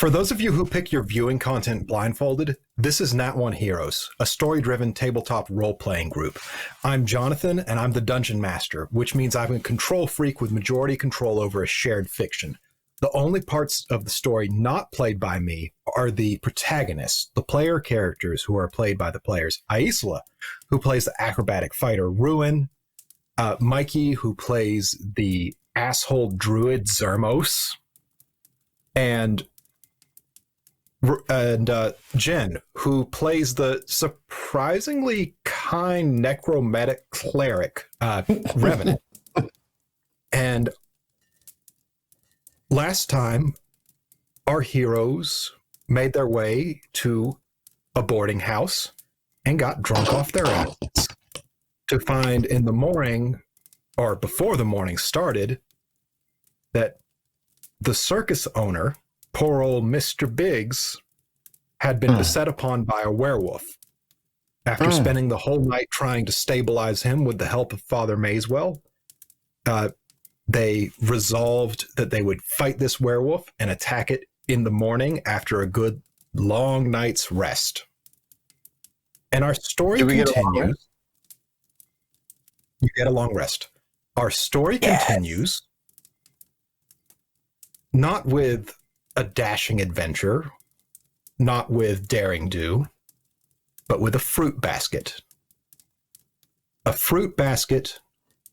For those of you who pick your viewing content blindfolded, this is Nat One Heroes, a story-driven tabletop role-playing group. I'm Jonathan, and I'm the Dungeon Master, which means I'm a control freak with majority control over a shared fiction. The only parts of the story not played by me are the protagonists, the player characters who are played by the players. Aisla, who plays the acrobatic fighter Ruin, Mikey, who plays the asshole druid Zermos, and Jen, who plays the surprisingly kind necromantic cleric, Revenant. And last time, our heroes made their way to a boarding house and got drunk off their asses to find in the morning, or before the morning started, that the circus owner, poor old Mr. Biggs, had been beset upon by a werewolf. After spending the whole night trying to stabilize him with the help of Father Mayswell, they resolved that they would fight this werewolf and attack it in the morning after a good long night's rest. And our story continues. You get a long rest. Our story continues not with a dashing adventure, not with daring do, but with a fruit basket. A fruit basket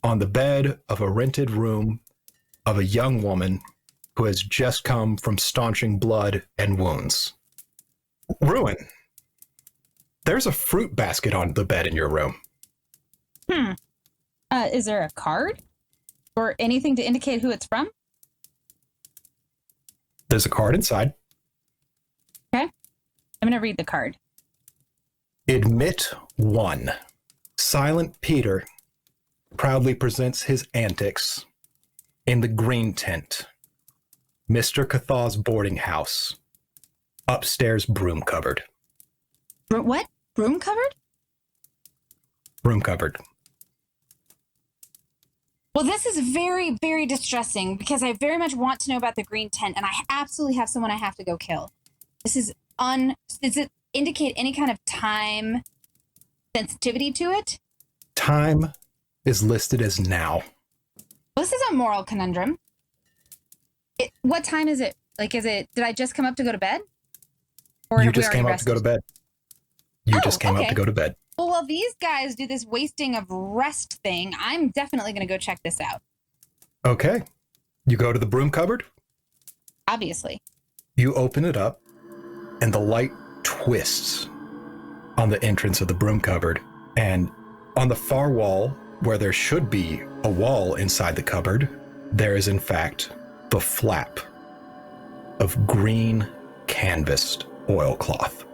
on the bed of a rented room of a young woman who has just come from staunching blood and wounds. Ruin, there's a fruit basket on the bed in your room. Is there a card or anything to indicate who it's from? There's a card inside. Okay. I'm going to read the card. Admit 1. Silent Peter proudly presents his antics in the green tent, Mr. Cathaw's boarding house, upstairs broom cupboard. What? Broom cupboard? Broom cupboard. Well, this is very, very distressing because I very much want to know about the green tent, and I absolutely have someone I have to go kill. This is does it indicate any kind of time sensitivity to it? Time is listed as now. Well, this is a moral conundrum. What time is it? Did I just come up to go to bed? Or you just came up to go to bed. You just came up to go to bed. Well, while these guys do this wasting of rest thing, I'm definitely going to go check this out. Okay. You go to the broom cupboard? Obviously. You open it up, and the light twists on the entrance of the broom cupboard. And on the far wall, where there should be a wall inside the cupboard, there is, in fact, the flap of green canvased oilcloth.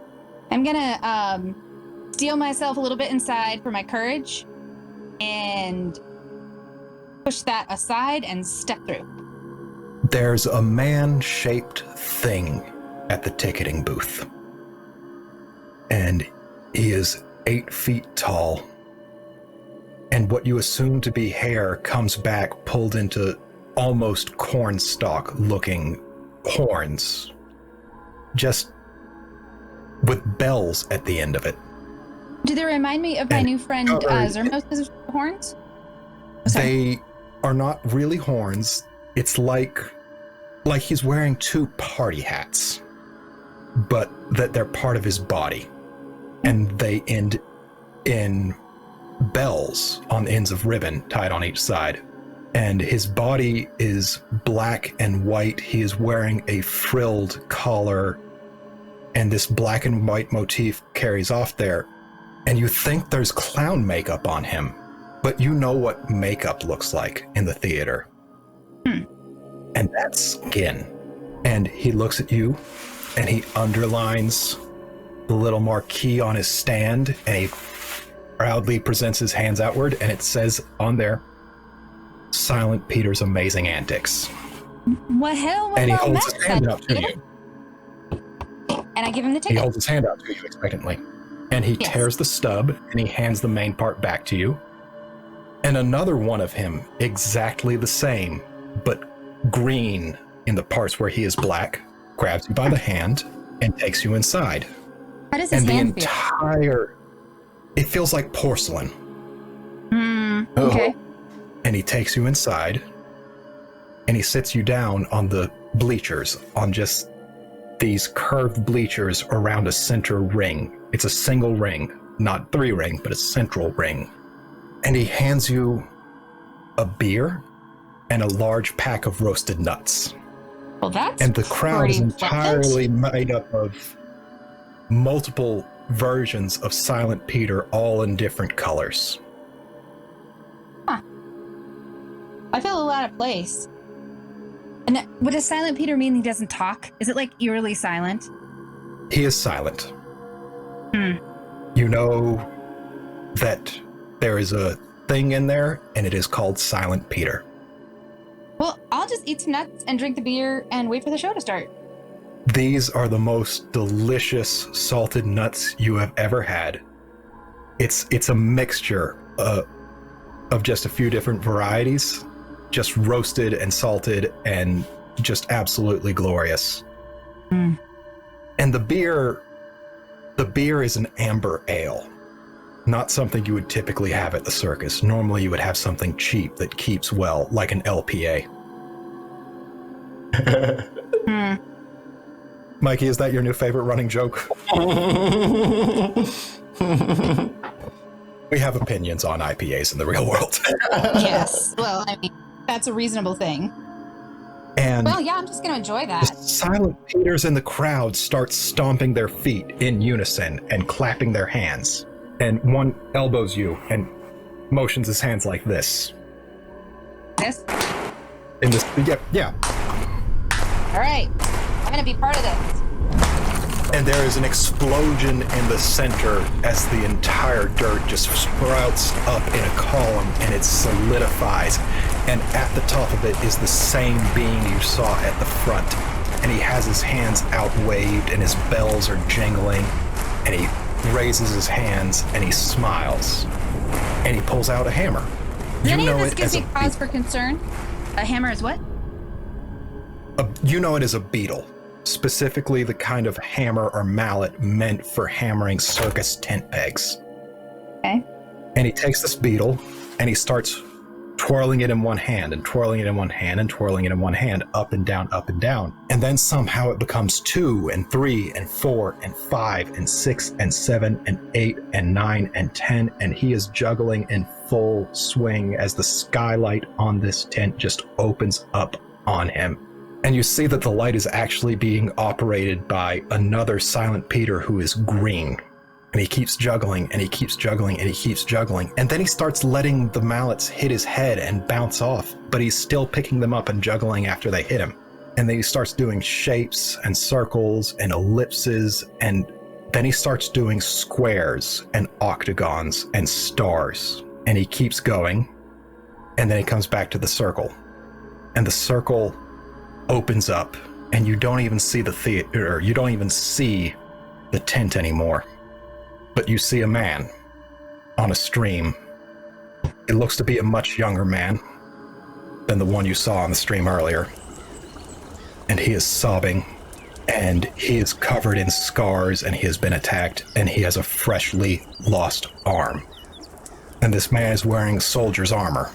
I'm going to steel myself a little bit inside for my courage and push that aside and step through. There's a man-shaped thing at the ticketing booth, and he is 8 feet tall, and what you assume to be hair comes back pulled into almost cornstalk looking horns, just with bells at the end of it. Do they remind me of my new friend Zermos' horns? They are not really horns. It's like he's wearing 2 party hats, but that they're part of his body. And they end in bells on the ends of ribbon tied on each side. And his body is black and white. He is wearing a frilled collar, and this black and white motif carries off there. And you think there's clown makeup on him, but you know what makeup looks like in the theater. And that's skin. And he looks at you, and he underlines the little marquee on his stand, and he proudly presents his hands outward, and it says on there, Silent Peter's Amazing Antics. What hell? And he holds his hand out to you. And I give him the ticket. He holds his hand out to you expectantly. And he tears the stub, and he hands the main part back to you. And another one of him, exactly the same, but green in the parts where he is black, grabs you by the hand, and takes you inside. How does his And the hand feel? it feels like porcelain. Okay. And he takes you inside, and he sits you down on the bleachers, on just these curved bleachers around a center ring. It's a single ring, not 3-ring, but a central ring. And he hands you a beer and a large pack of roasted nuts. Well, that's And the crowd is pretty entirely made up of multiple versions of Silent Peter, all in different colors. Huh. I feel a lot of place. And what does Silent Peter mean he doesn't talk? Is it like eerily silent? He is silent. You know that there is a thing in there, and it is called Silent Peter. Well, I'll just eat some nuts and drink the beer and wait for the show to start. These are the most delicious salted nuts you have ever had. It's a mixture of just a few different varieties, just roasted and salted and just absolutely glorious. And the beer is an amber ale, not something you would typically have at the circus. Normally you would have something cheap that keeps well, like an LPA. Mikey, is that your new favorite running joke? We have opinions on IPAs in the real world. Yes. Well, I mean, that's a reasonable thing. And well, yeah, I'm just going to enjoy that. The Silent Peters in the crowd start stomping their feet in unison and clapping their hands. And one elbows you and motions his hands like this. This? In this, yeah. All right. I'm going to be part of this. And there is an explosion in the center as the entire dirt just sprouts up in a column and it solidifies. And at the top of it is the same being you saw at the front. And he has his hands outwaved and his bells are jingling. And he raises his hands and he smiles. And he pulls out a hammer. Does any of this give me cause for concern? A hammer is what? You know it as a beetle. Specifically the kind of hammer or mallet meant for hammering circus tent pegs. Okay. And he takes this beetle and he starts twirling it in one hand and twirling it in one hand and twirling it in one hand, up and down, up and down. And then somehow it becomes 2 and 3 and 4 and 5 and 6 and 7 and 8 and 9 and 10. And he is juggling in full swing as the skylight on this tent just opens up on him. And you see that the light is actually being operated by another Silent Peter who is green. And he keeps juggling, and he keeps juggling, and he keeps juggling. And then he starts letting the mallets hit his head and bounce off, but he's still picking them up and juggling after they hit him. And then he starts doing shapes and circles and ellipses, and then he starts doing squares and octagons and stars. And he keeps going, and then he comes back to the circle. And the circle opens up, and you don't even see the theater, you don't even see the tent anymore. But you see a man on a stream. It looks to be a much younger man than the one you saw on the stream earlier. And he is sobbing, and he is covered in scars, and he has been attacked, and he has a freshly lost arm. And this man is wearing soldier's armor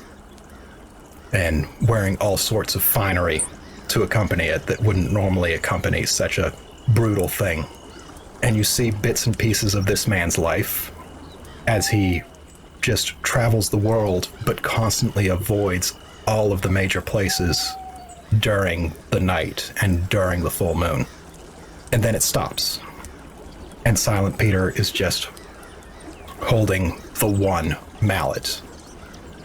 and wearing all sorts of finery to accompany it that wouldn't normally accompany such a brutal thing. And you see bits and pieces of this man's life as he just travels the world, but constantly avoids all of the major places during the night and during the full moon. And then it stops. And Silent Peter is just holding the one mallet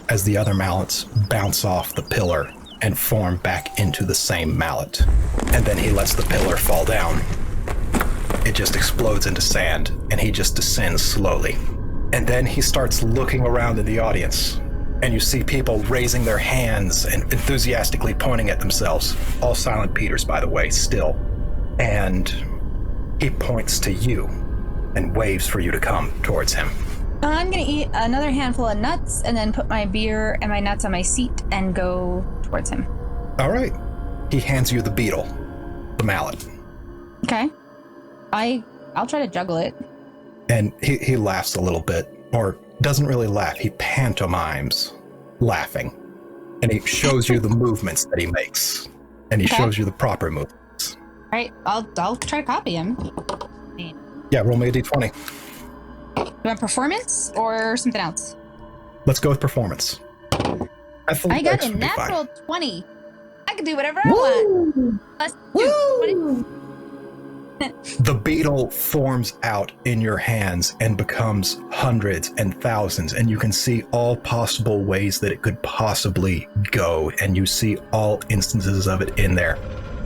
as the other mallets bounce off the pillar and form back into the same mallet. And then he lets the pillar fall down. It just explodes into sand, and he just descends slowly. And then he starts looking around in the audience, and you see people raising their hands and enthusiastically pointing at themselves. All Silent Peters, by the way, still. And he points to you and waves for you to come towards him. I'm going to eat another handful of nuts and then put my beer and my nuts on my seat and go towards him. All right. He hands you the beetle, the mallet. Okay. I'll try to juggle it. And he laughs a little bit, or doesn't really laugh. He pantomimes laughing. And he shows you the movements that he makes. And he shows you the proper movements. All right, I'll try to copy him. Yeah, roll me a d20. Do you want performance or something else? Let's go with performance. I got a natural 20. I can do whatever I want. Let's do The beetle forms out in your hands and becomes hundreds and thousands, and you can see all possible ways that it could possibly go, and you see all instances of it in there.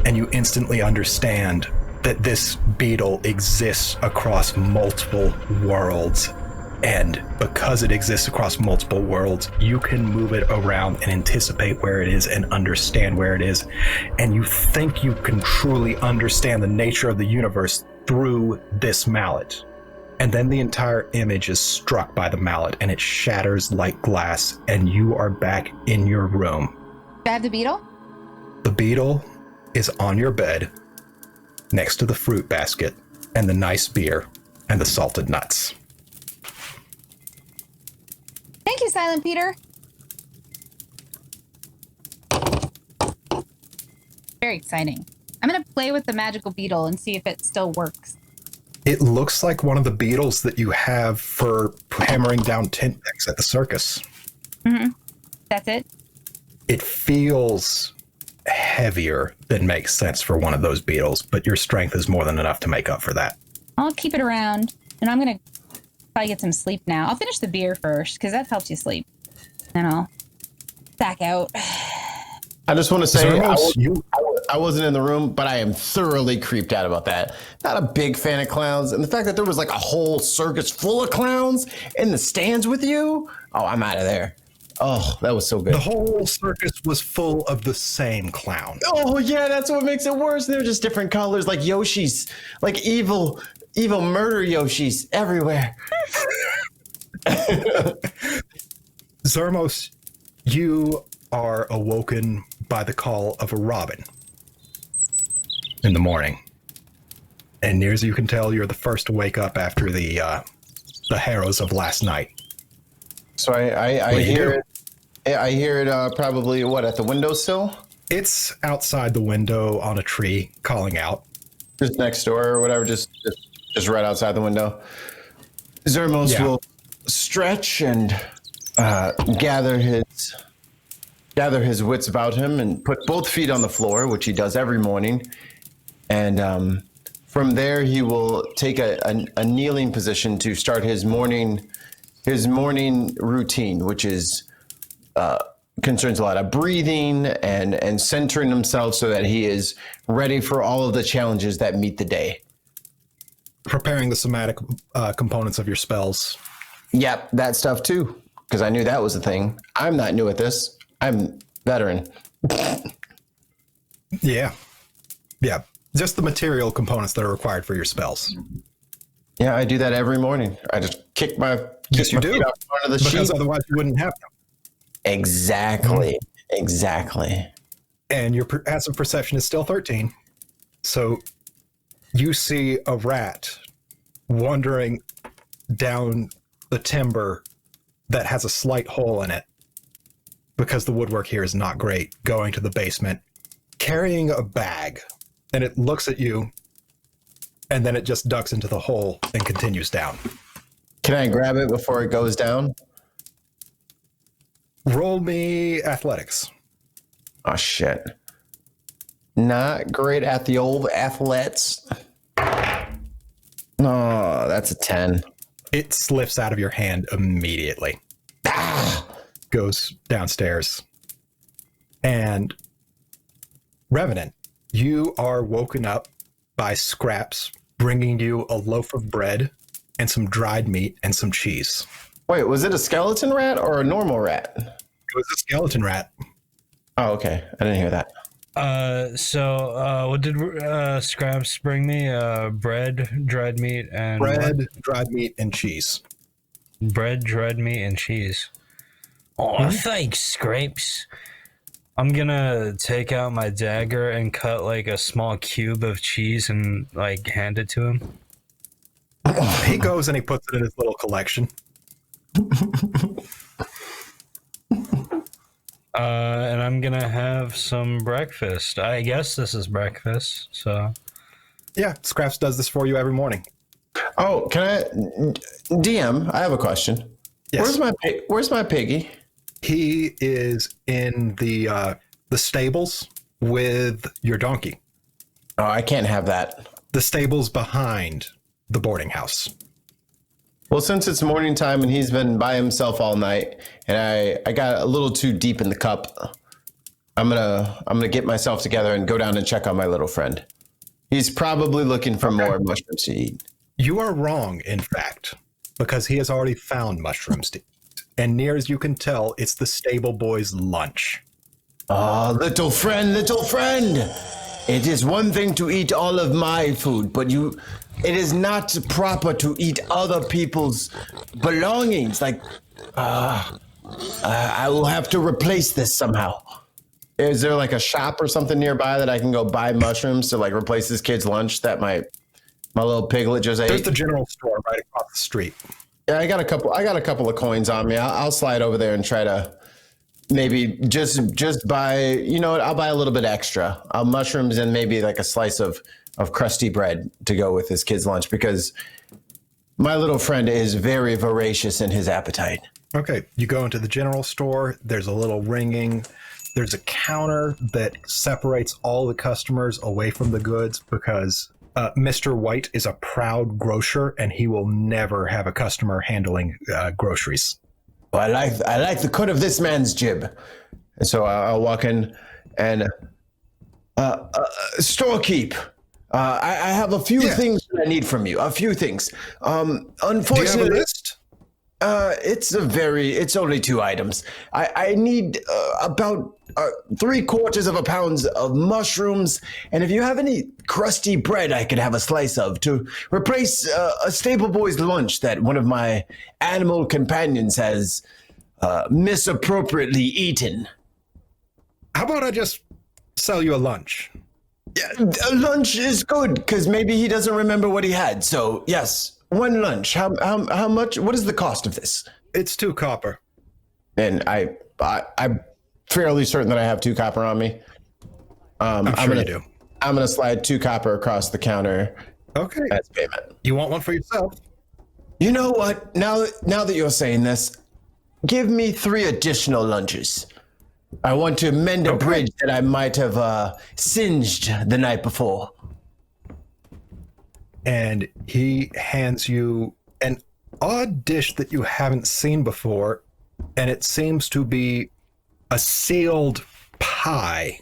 And you instantly understand that this beetle exists across multiple worlds. And because it exists across multiple worlds, you can move it around and anticipate where it is and understand where it is. And you think you can truly understand the nature of the universe through this mallet. And then the entire image is struck by the mallet and it shatters like glass, and you are back in your room. Do I have the beetle? The beetle is on your bed next to the fruit basket and the nice beer and the salted nuts. Thank you, Silent Peter. Very exciting. I'm going to play with the magical beetle and see if it still works. It looks like one of the beetles that you have for hammering down tent pegs at the circus. Mm-hmm. That's it? It feels heavier than makes sense for one of those beetles, but your strength is more than enough to make up for that. I'll keep it around, and I'm going to probably get some sleep now. I'll finish the beer first, because that helps you sleep. And I'll back out. I just want to say, Zermos, I wasn't in the room, but I am thoroughly creeped out about that. Not a big fan of clowns. And the fact that there was like a whole circus full of clowns in the stands with you. Oh, I'm out of there. Oh, that was so good. The whole circus was full of the same clown. Oh, yeah, that's what makes it worse. They're just different colors, like Yoshis, like evil murder Yoshis everywhere. Zermos, you are awoken by the call of a robin in the morning. And near as you can tell, you're the first to wake up after the harrows of last night. So I hear it. I hear it probably, at the windowsill? It's outside the window on a tree calling out. Just next door or whatever, just right outside the window. Zermos will stretch and gather his wits about him and put both feet on the floor, which he does every morning. And from there, he will take a kneeling position to start his morning routine, which is concerns a lot of breathing and centering himself so that he is ready for all of the challenges that meet the day. Preparing the somatic components of your spells. Yep, that stuff too, because I knew that was a thing. I'm not new at this. I'm veteran. Yeah. Just the material components that are required for your spells. Yeah, I do that every morning. I just kick my Yes, feet you do. out front of the Because sheet. otherwise you wouldn't have them. Exactly. And your passive perception is still 13. So you see a rat wandering down the timber that has a slight hole in it because the woodwork here is not great, going to the basement, carrying a bag, and it looks at you, and then it just ducks into the hole and continues down. Can I grab it before it goes down? Roll me athletics. Oh, shit. Not great at the old athlets. No, that's a 10. It slips out of your hand immediately. Goes downstairs. And Revenant, you are woken up by Scraps bringing you a loaf of bread and some dried meat and some cheese. Wait, was it a skeleton rat or a normal rat? It was a skeleton rat. Oh, okay. I didn't hear that. What did Scraps bring me? Bread, dried meat, and Bread, dried meat, and cheese. Bread, dried meat, and cheese. Oh, thanks, Scrapes. I'm gonna take out my dagger and cut like a small cube of cheese and like hand it to him. He goes and he puts it in his little collection. And I'm gonna have some breakfast. I guess this is breakfast, so. Yeah, Scraps does this for you every morning. Oh, can I, DM? I have a question. Yes. Where's my piggy? He is in the stables with your donkey. Oh, I can't have that. The stables behind the boarding house. Well, since it's morning time and he's been by himself all night, and I got a little too deep in the cup, I'm gonna get myself together and go down and check on my little friend. He's probably looking for more mushrooms to eat. You are wrong, in fact, because he has already found mushrooms to eat. And near as you can tell, it's the stable boy's lunch. Ah, little friend, little friend. It is one thing to eat all of my food, but it is not proper to eat other people's belongings. Like, I will have to replace this somehow. Is there like a shop or something nearby that I can go buy mushrooms to like replace this kid's lunch that my little piglet just ate? There's the general store right across the street. Yeah, I got a couple of coins on me. I'll slide over there and try to maybe just buy, you know what, I'll buy a little bit extra. Mushrooms and maybe like a slice of crusty bread to go with this kid's lunch, because my little friend is very voracious in his appetite. Okay, you go into the general store. There's a little ringing. There's a counter that separates all the customers away from the goods because Mr. White is a proud grocer and he will never have a customer handling groceries. Well, I like the cut of this man's jib. And so I'll walk in and storekeep. I have a few things that I need from you. A few things. Unfortunately, do you have a list? It's only 2 items. I need about 3/4 of a pound of mushrooms, and if you have any crusty bread I could have a slice of to replace a stable boy's lunch that one of my animal companions has misappropriately eaten. How about I just sell you a lunch? Yeah, a lunch is good, because maybe he doesn't remember what he had. So, yes, 1 lunch. How much? What is the cost of this? It's 2 copper. And I'm fairly certain that I have 2 copper on me. I'm sure you do. I'm going to slide 2 copper across the counter. Okay. As payment. You want one for yourself? You know what? Now that you're saying this, give me 3 additional lunches. I want to mend a bridge that I might have singed the night before. And he hands you an odd dish that you haven't seen before, and it seems to be a sealed pie.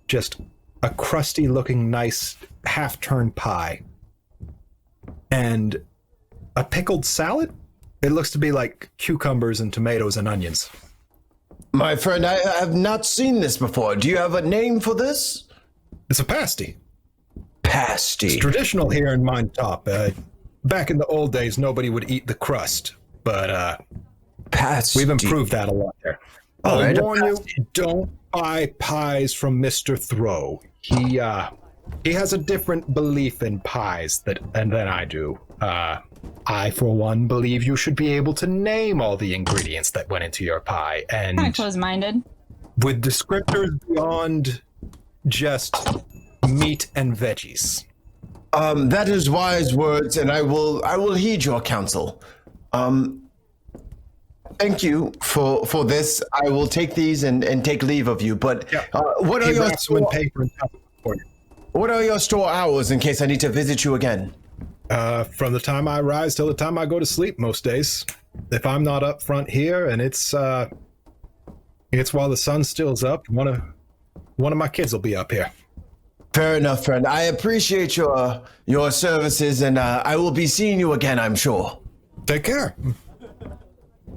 Just a crusty looking nice half-turned pie. And a pickled salad? It looks to be like cucumbers and tomatoes and onions. My friend, I have not seen this before. Do you have a name for this? It's a pasty. Pasty. It's traditional here in Mine Top. Back in the old days, nobody would eat the crust, but pasty. We've improved that a lot there. I'll warn you, don't buy pies from Mr. Throw. He has a different belief in pies than I do. I, for one, believe you should be able to name all the ingredients that went into your pie, and Kind of close-minded. with descriptors beyond just meat and veggies. That is wise words, and I will heed your counsel. Thank you for this. I will take these and take leave of you. But what are your store hours in case I need to visit you again? From the time I rise till the time I go to sleep most days. If I'm not up front here, and it's while the sun still's up, one of my kids will be up here. Fair enough, friend. I appreciate your services, and I will be seeing you again, I'm sure. Take care.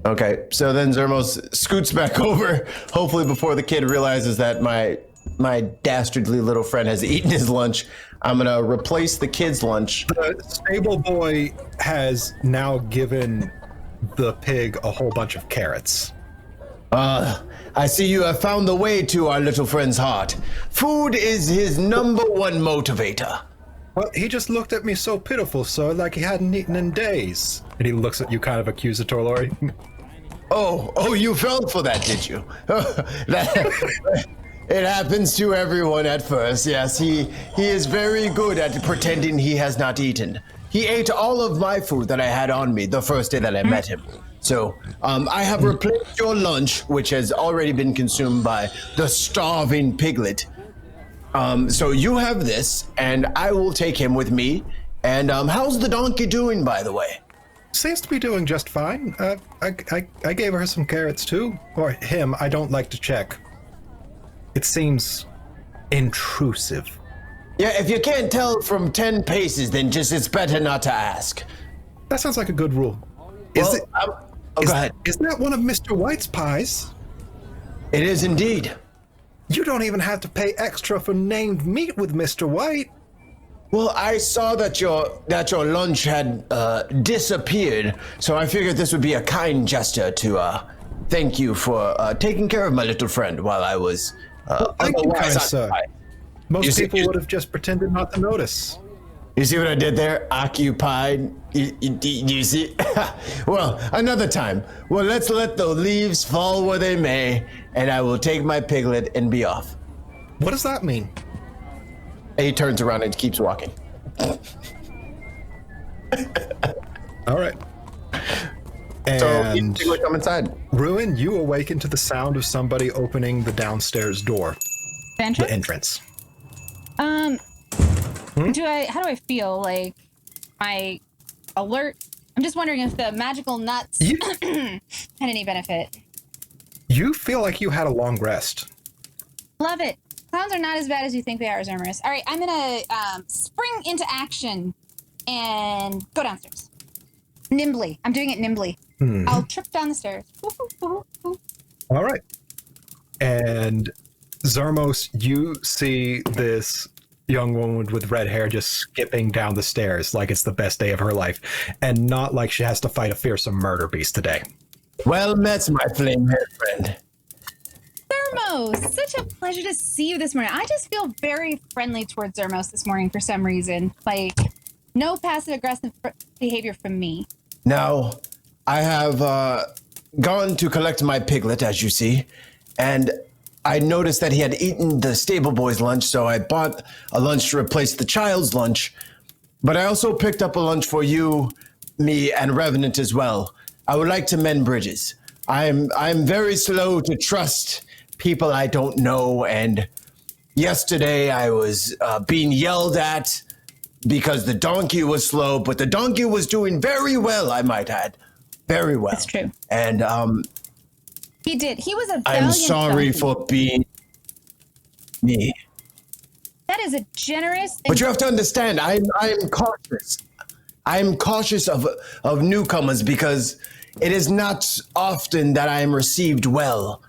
Okay, so then Zermos scoots back over, hopefully before the kid realizes that my dastardly little friend has eaten his lunch. I'm going to replace the kid's lunch. The stable boy has now given the pig a whole bunch of carrots. I see you have found the way to our little friend's heart. Food is his number one motivator. Well, he just looked at me so pitiful, sir, like he hadn't eaten in days. And he looks at you kind of accusatorily. Oh, you fell for that, did you? It happens to everyone at first, yes. He is very good at pretending he has not eaten. He ate all of my food that I had on me the first day that I met him. So, I have replaced your lunch, which has already been consumed by the starving piglet. So you have this, and I will take him with me. And how's the donkey doing, by the way? Seems to be doing just fine. I gave her some carrots too. Or him, I don't like to check. It seems intrusive. Yeah, if you can't tell from 10 paces, then just it's better not to ask. That sounds like a good rule. Go ahead. Is that one of Mr. White's pies? It is indeed. You don't even have to pay extra for named meat with Mr. White. Well, I saw that your lunch had disappeared, so I figured this would be a kind gesture to thank you for taking care of my little friend while I was thank you, kind otherwise sir. occupied. Most people would have just pretended not to notice. You see what I did there? Occupied. You see? Well, another time. Well, let's let the leaves fall where they may, and I will take my piglet and be off. What does that mean? And he turns around and keeps walking. All right. So you And come inside. Ruin, you awaken to the sound of somebody opening the downstairs door, the entrance. How do I feel? Like, my alert? I'm just wondering if the magical nuts had any benefit. You feel like you had a long rest. Love it. Clowns are not as bad as you think they are, Zermerus. All right, I'm gonna spring into action and go downstairs. Nimbly. I'm doing it nimbly. I'll trip down the stairs. All right. And Zarmos, you see this young woman with red hair just skipping down the stairs like it's the best day of her life, and not like she has to fight a fearsome murder beast today. Well met, my flame-haired friend. Zermos, such a pleasure to see you this morning. I just feel very friendly towards Zermos this morning for some reason. Like, no passive-aggressive behavior from me. Now, I have gone to collect my piglet, as you see, and I noticed that he had eaten the stable boy's lunch, so I bought a lunch to replace the child's lunch. But I also picked up a lunch for you, me, and Revenant as well. I would like to mend bridges. I'm very slow to trust people I don't know, and yesterday I was being yelled at because the donkey was slow, but the donkey was doing very well, I might add. Very well. That's true. And He did. He was a valiant I'm sorry donkey. for being me. That is a generous... But you have to understand, I'm cautious. I'm cautious of newcomers because it is not often that I am received well.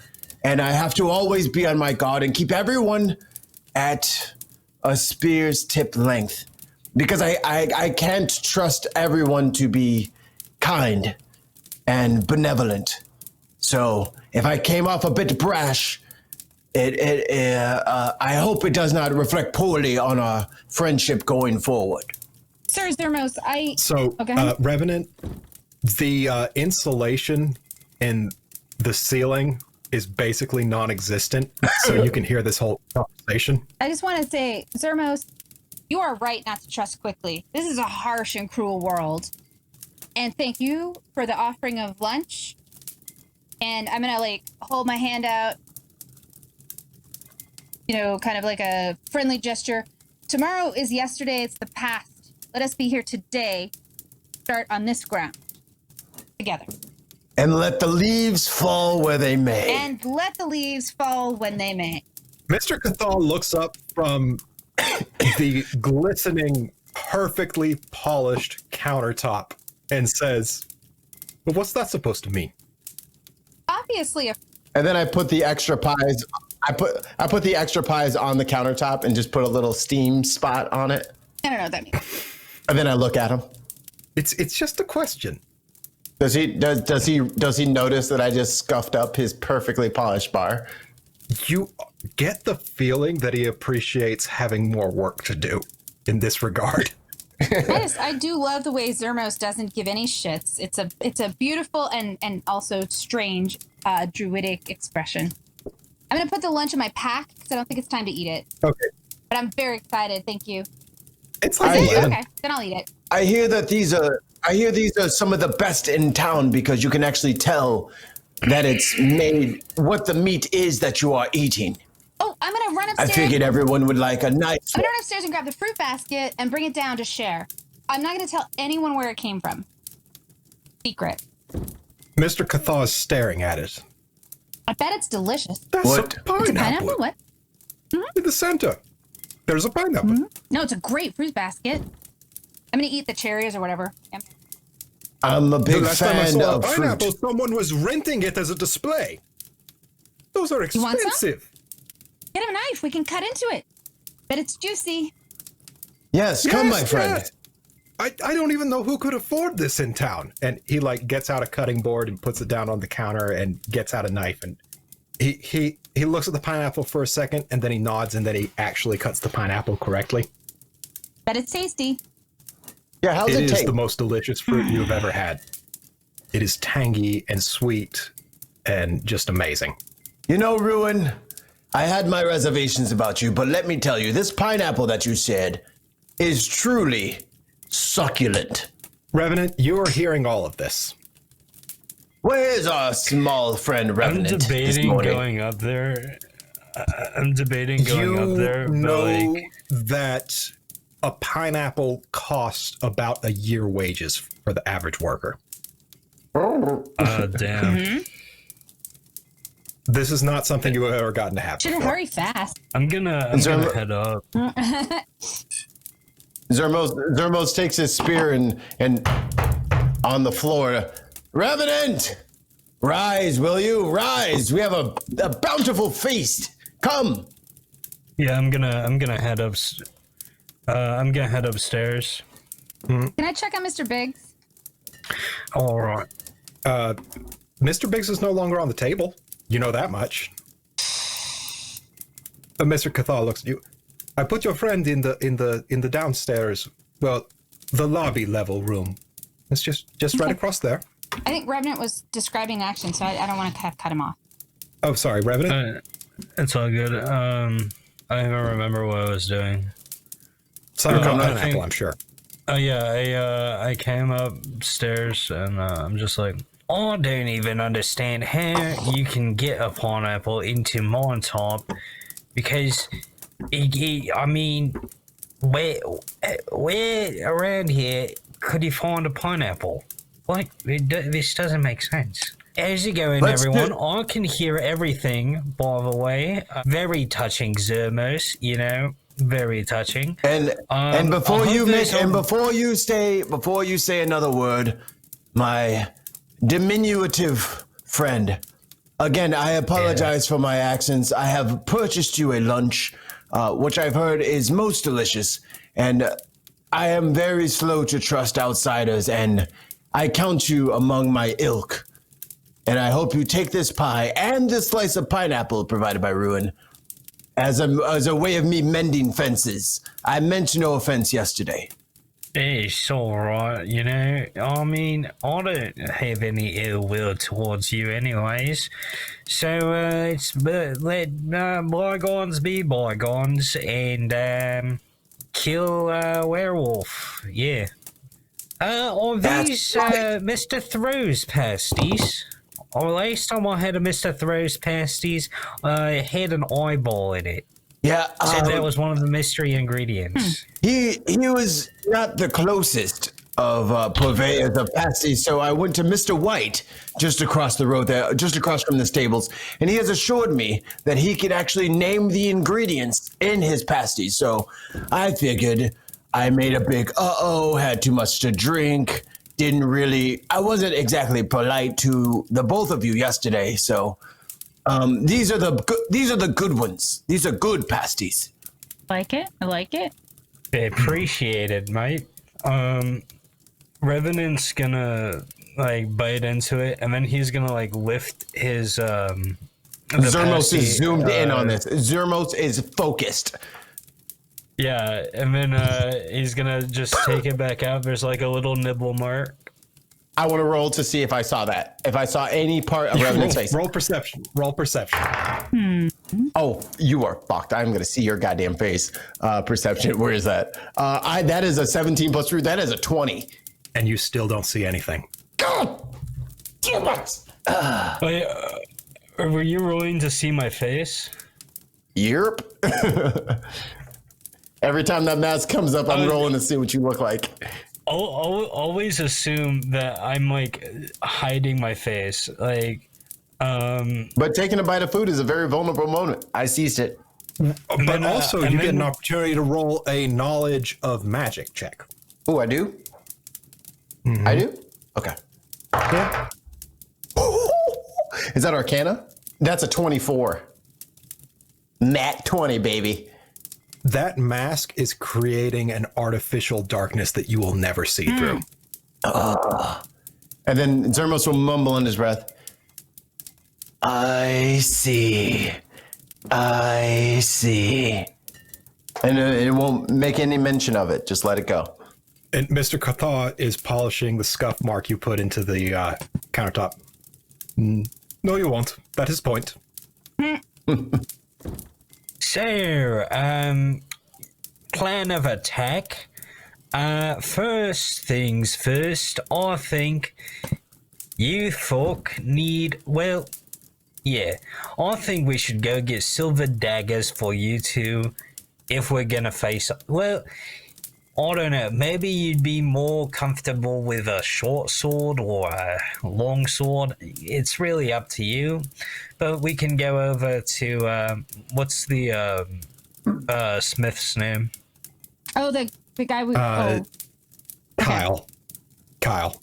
And I have to always be on my guard and keep everyone at a spear's tip length. Because I can't trust everyone to be kind and benevolent. So if I came off a bit brash, I hope it does not reflect poorly on our friendship going forward. Sir Zermos, Revenant, the insulation in the ceiling is basically non-existent, so you can hear this whole conversation. I just want to say, Zermos, you are right not to trust quickly. This is a harsh and cruel world. And thank you for the offering of lunch. And I'm gonna hold my hand out, kind of like a friendly gesture. Tomorrow is yesterday, it's the past. Let us be here today. Start on this ground. Together. And let the leaves fall where they may. And let the leaves fall when they may. Mr. Cathal looks up from the glistening, perfectly polished countertop and says, "Well, what's that supposed to mean?" Obviously, and then I put the extra pies. I put the extra pies on the countertop and just put a little steam spot on it. I don't know what that means. And then I look at him. It's just a question. Does he notice that I just scuffed up his perfectly polished bar? You get the feeling that he appreciates having more work to do in this regard. I do love the way Zermos doesn't give any shits. It's a beautiful and also strange druidic expression. I'm gonna put the lunch in my pack because I don't think it's time to eat it. Okay. But I'm very excited. Thank you. It's like 11. Okay, then I'll eat it. I hear these are some of the best in town because you can actually tell that it's made what the meat is that you are eating. Oh, I'm gonna run I upstairs. figured everyone would like a nice. I'm gonna run upstairs and grab the fruit basket and bring it down to share. I'm not gonna tell anyone where it came from. Secret. Mr. Cathar is staring at it. I bet it's delicious. That's What? a pineapple. It's a pineapple? What? In the center. There's a pineapple. Mm-hmm. No, it's a great fruit basket. I'm gonna eat the cherries or whatever. Yeah. I'm a The big last time I fan saw a of pineapple, fruit. someone was renting it as a display. Those are want some? expensive. Get him a knife. We can cut into it. Bet it's juicy. Yes, come, my Yes, friend. yes. I don't even know who could afford this in town. And he like gets out a cutting board and puts it down on the counter and gets out a knife and he looks at the pineapple for a second and then he nods and then he actually cuts the pineapple correctly. Bet it's tasty. Yeah, how's It it is taste? the most delicious fruit you have ever had. It is tangy and sweet and just amazing. You know, Ruin, I had my reservations about you, but let me tell you, this pineapple that you said is truly succulent. Revenant, you are hearing all of this. Where's our small friend I'm Revenant this debating morning? going up there. I'm debating going up there, but know like, that a pineapple costs about a year wages for the average worker. damn. This is not something you have ever gotten to have Should before. hurry fast. I'm gonna head up. Zermos takes his spear and on the floor. Revenant! Rise, will you? Rise! We have a bountiful feast. Come! Yeah, I'm gonna head up. I'm gonna head upstairs. Can I check on Mr. Biggs? All right. Mr. Biggs is no longer on the table. You know that much. Mr. Cathar looks at you. I put your friend in the downstairs. Well, the lobby level room. It's just right across there. I think Revenant was describing action, so I don't want to cut him off. Oh, sorry, Revenant. It's all good. I don't even remember what I was doing. Sorry, I pineapple, think- I'm sure. Oh yeah, I came upstairs and I'm just like, I don't even understand how you can get a pineapple into my top because, I mean, where around here could you find a pineapple? Like, this doesn't make sense. How's it going, everyone? I can hear everything, by the way. Very touching, Zermos, you know. Very touching. And before I you hope make there's and before you say another word, my diminutive friend. Again, I apologize for my accents. I have purchased you a lunch, which I've heard is most delicious, and I am very slow to trust outsiders, and I count you among my ilk. And I hope you take this pie and this slice of pineapple provided by Ruin as a way of me mending fences. I meant no offense yesterday. It's alright, you know. I mean, I don't have any ill will towards you anyways. So, let bygones be bygones and kill werewolf. Yeah. Are these Mr. Throw's pasties? Or last time I had a Mr. Throw's pasties, it had an eyeball in it. Yeah, Said that was one of the mystery ingredients. he was not the closest of purveyors of pasties, so I went to Mr. White just across the road there, just across from the stables, and he has assured me that he could actually name the ingredients in his pasties. So I figured I made a big had too much to drink, I wasn't exactly polite to the both of you yesterday, so these are the good ones. These are good pasties. Like it? I like it. Appreciate it, mate. Revenant's gonna like bite into it, and then he's gonna like lift his Zermos is zoomed in on this. Zermos is focused. Yeah, and then he's gonna just take it back out. There's like a little nibble mark. I want to roll to see if I saw that. If I saw any part of Revenant's face. Roll perception. Roll perception. Oh, you are fucked. I'm going to see your goddamn face. Perception. Where is that? That is a 17 plus 3. That is a 20. And you still don't see anything. God damn it. Wait, were you rolling to see my face? Yerp. Every time that mask comes up, I'm rolling to see what you look like. I'll always assume that I'm like hiding my face, like. But taking a bite of food is a very vulnerable moment. I seized it. But also, you get an opportunity to roll a knowledge of magic check. Oh, I do? Mm-hmm. I do? Okay. Yeah. Is that Arcana? That's a 24. Nat 20, baby. That mask is creating an artificial darkness that you will never see through. And then Zermos will mumble under his breath. I see. I see. And it won't make any mention of it. Just let it go. And Mr. Cathar is polishing the scuff mark you put into the countertop. No, you won't. That is point. So, plan of attack. First things first, I think you folk need, well, yeah, I think we should go get silver daggers for you two if we're gonna face, well, I don't know, maybe you'd be more comfortable with a short sword or a long sword. It's really up to you. But we can go over to, what's the smith's name? Oh, the guy we... Kyle. Kyle. Kyle?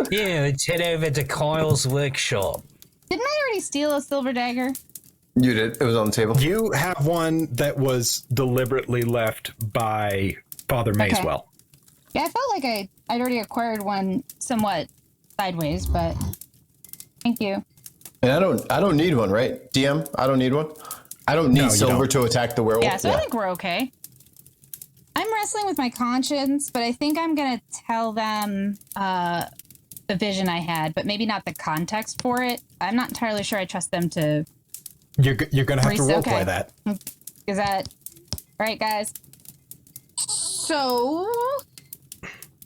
Yeah, let's head over to Kyle's workshop. Didn't I already steal a silver dagger? You did. It was on the table. You have one that was deliberately left by Father Mayswell. Yeah, I felt like I'd already acquired one somewhat sideways, but thank you. And I don't need one, right? DM, I don't need one. I don't need silver to attack the werewolf. Yeah, so I think we're okay. I'm wrestling with my conscience, but I think I'm gonna tell them the vision I had, but maybe not the context for it. I'm not entirely sure I trust them to. You're gonna have to roleplay that. Is that right, guys? So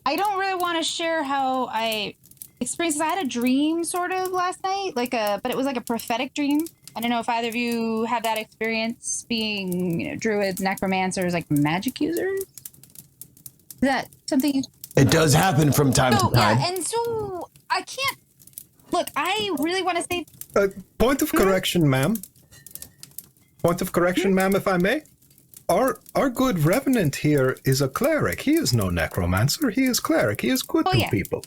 I don't really want to share how I experienced. I had a dream sort of last night, but it was like a prophetic dream. I don't know if either of you have that experience, being druids, necromancers, like magic users. Is that something? It does happen from time to time. Yeah, and so I can't. Look, I really want to say. Point of correction, ma'am. Point of correction, ma'am, if I may. Our good revenant here is a cleric. He is no necromancer. He is cleric. He is good to people.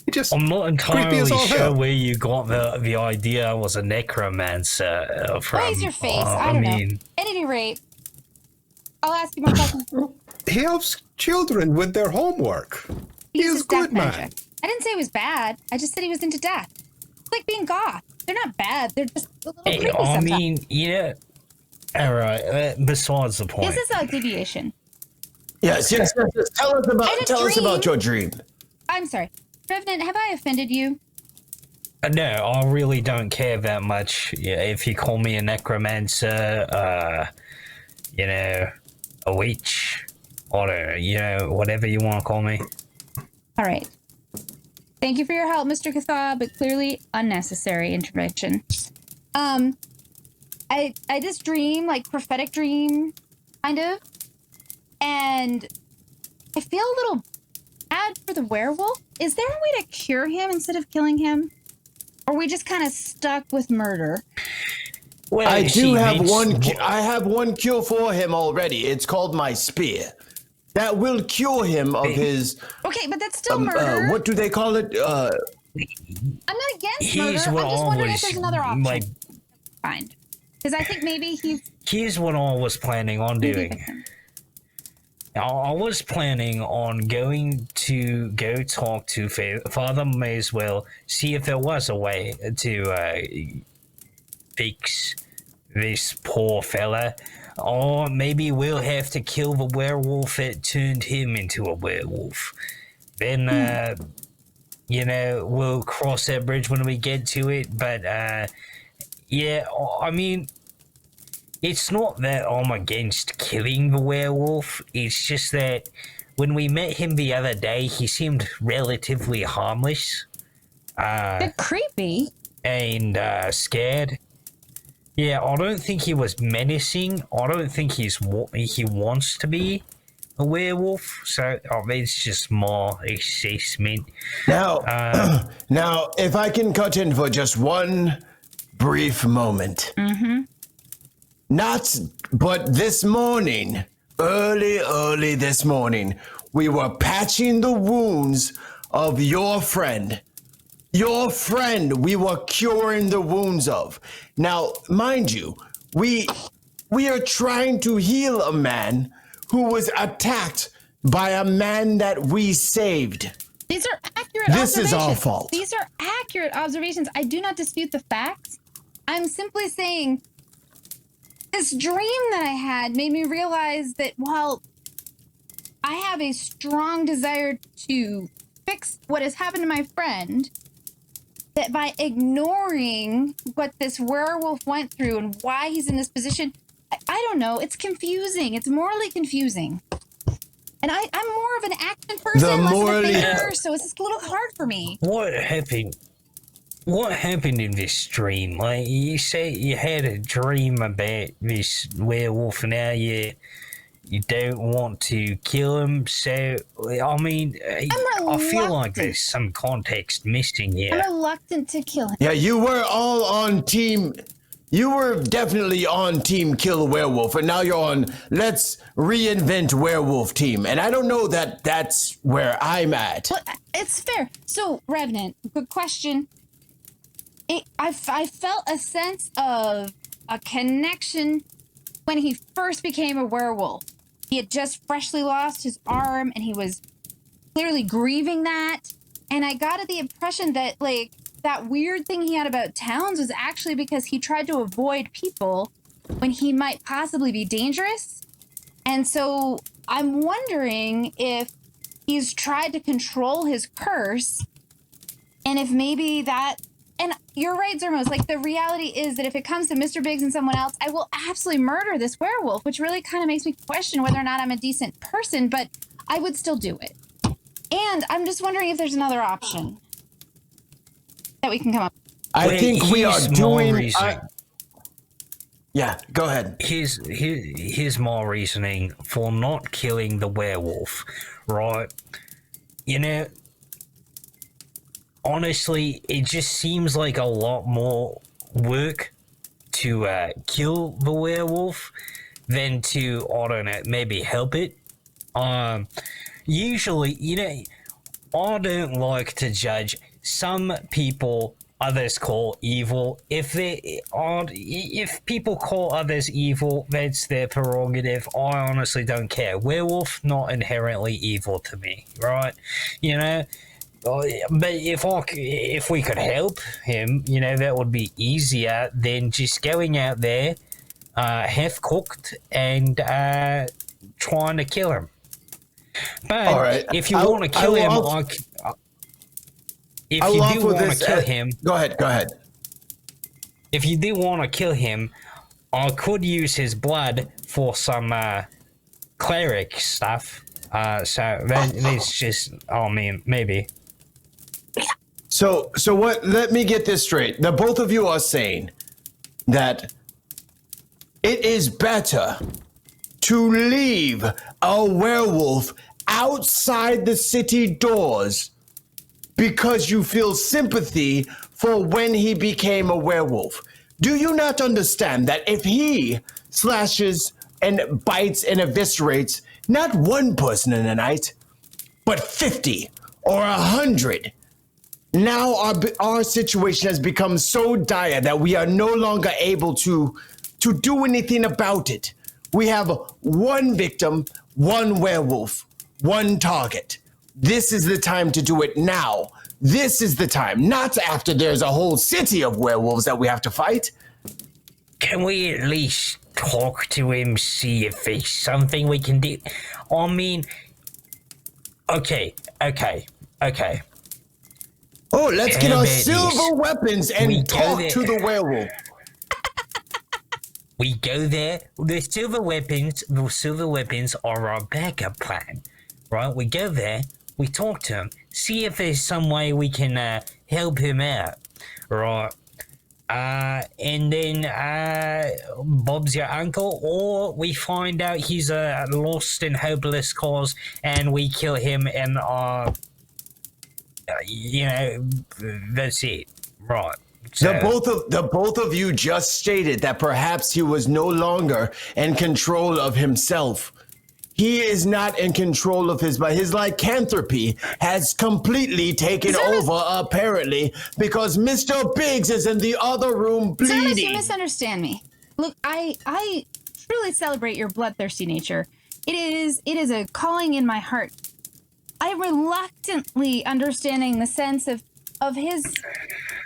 He just I'm not entirely sure hell. where you got the idea I was a necromancer from. Raise your face. I don't know. At any rate, I'll ask you more questions. He helps children with their homework. He is good, man. Magic. I didn't say he was bad. I just said he was into death. It's like being goth. They're not bad. They're just a little creepy sometimes. I mean, yeah. All right. Besides the point. This is a deviation. Yes. Tell us about your dream. I'm sorry. Revenant, have I offended you? No, I really don't care that much. Yeah, if you call me a necromancer, a witch, or, whatever you want to call me. All right. Thank you for your help, Mr. Cathar, but clearly unnecessary intervention. I just dream, like prophetic dream, kind of, and I feel a little bad for the werewolf. Is there a way to cure him instead of killing him? Or are we just kind of stuck with murder? Well, I have one cure for him already. It's called my spear. That will cure him of his. Okay, but that's still murder. What do they call it? I'm not against murder. I'm just wondering if there's another option. Fine. Because I think maybe Here's what I was planning on doing. I was planning on going to go talk to Father Mayswell, see if there was a way to fix this poor fella. Or maybe we'll have to kill the werewolf that turned him into a werewolf. Then, we'll cross that bridge when we get to it. But, yeah, I mean, it's not that I'm against killing the werewolf. It's just that when we met him the other day, he seemed relatively harmless. Bit creepy. And scared. Yeah, I don't think he was menacing. I don't think he wants to be a werewolf. So it's just my assessment. Now, now, if I can cut in for just one brief moment. Mm-hmm. But this morning, early this morning, we were patching the wounds of your friend. Your friend we were curing the wounds of. Now, mind you, we are trying to heal a man who was attacked by a man that we saved. These are accurate observations. This is our fault. These are accurate observations. I do not dispute the facts. I'm simply saying this dream that I had made me realize that while I have a strong desire to fix what has happened to my friend, that by ignoring what this werewolf went through and why he's in this position, I don't know, it's confusing. It's morally confusing. And I'm more of an action person, less of a thinker, so it's just a little hard for me. What happened? What happened in this dream? Like, you say you had a dream about this werewolf, and now you don't want to kill him. So, I mean, I feel like there's some context missing here. I'm reluctant to kill him. Yeah, you were all on team. You were definitely on team kill werewolf, and now you're on let's reinvent werewolf team. And I don't know that that's where I'm at. Well, it's fair. So, Revenant, good question. I felt a sense of a connection when he first became a werewolf. He had just freshly lost his arm, and he was clearly grieving that. And I got the impression that, like, that weird thing he had about towns was actually because he tried to avoid people when he might possibly be dangerous. And so I'm wondering if he's tried to control his curse, and if maybe that... And you're right, Zermos. Like, the reality is that if it comes to Mr. Biggs and someone else, I will absolutely murder this werewolf, which really kind of makes me question whether or not I'm a decent person, but I would still do it. And I'm just wondering if there's another option that we can come up with. I think we are doing... yeah, go ahead. Here's my reasoning for not killing the werewolf, right? You know, honestly, it just seems like a lot more work to kill the werewolf than to, I don't know, maybe help it. Usually, you know, I don't like to judge some people others call evil. If people call others evil, that's their prerogative. I honestly don't care. Werewolf, not inherently evil to me, right? You know, but if we could help him, you know, that would be easier than just going out there, half cooked and trying to kill him. But if you want to kill him, if you do want to kill him, go ahead. If you do want to kill him, I could use his blood for some cleric stuff. So that's just, I mean, maybe. So what? Let me get this straight. The both of you are saying that it is better to leave a werewolf outside the city doors because you feel sympathy for when he became a werewolf. Do you not understand that if he slashes and bites and eviscerates not one person in a night, but 50 or 100, now our situation has become so dire that we are no longer able to do anything about it. We have one victim, one werewolf, one target. This is the time to do it now. This is the time, not after there's a whole city of werewolves that we have to fight. Can we at least talk to him, see if there's something we can do? I mean, okay. Oh, let's get our How about silver this? weapons We and go talk there. to the werewolf. We go there. The silver weapons are our backup plan, right? We go there. We talk to him. See if there's some way we can help him out, right? And then Bob's your uncle, or we find out he's a lost and hopeless cause, and we kill him, and that's it, right? So, The both of you just stated that perhaps he was no longer in control of himself. He is not in control of but his lycanthropy has completely taken over, apparently, because Mr. Biggs is in the other room Service, you bleeding. misunderstand me. Look, I truly celebrate your bloodthirsty nature. It is a calling in my heart. I'm reluctantly understanding the sense of his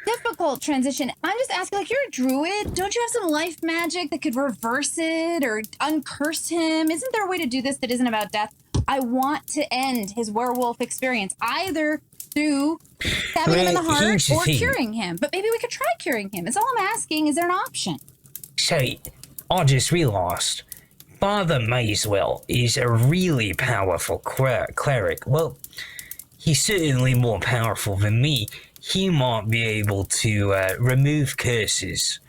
difficult transition. I'm just asking, like, you're a druid. Don't you have some life magic that could reverse it or uncurse him? Isn't there a way to do this that isn't about death? I want to end his werewolf experience, either through stabbing him in the Well, heart here's the or thing. curing him. But maybe we could try curing him. It's all I'm asking. Is there an option? So, I just realized Father Mayswell is a really powerful cleric. Well, he's certainly more powerful than me. He might be able to remove curses.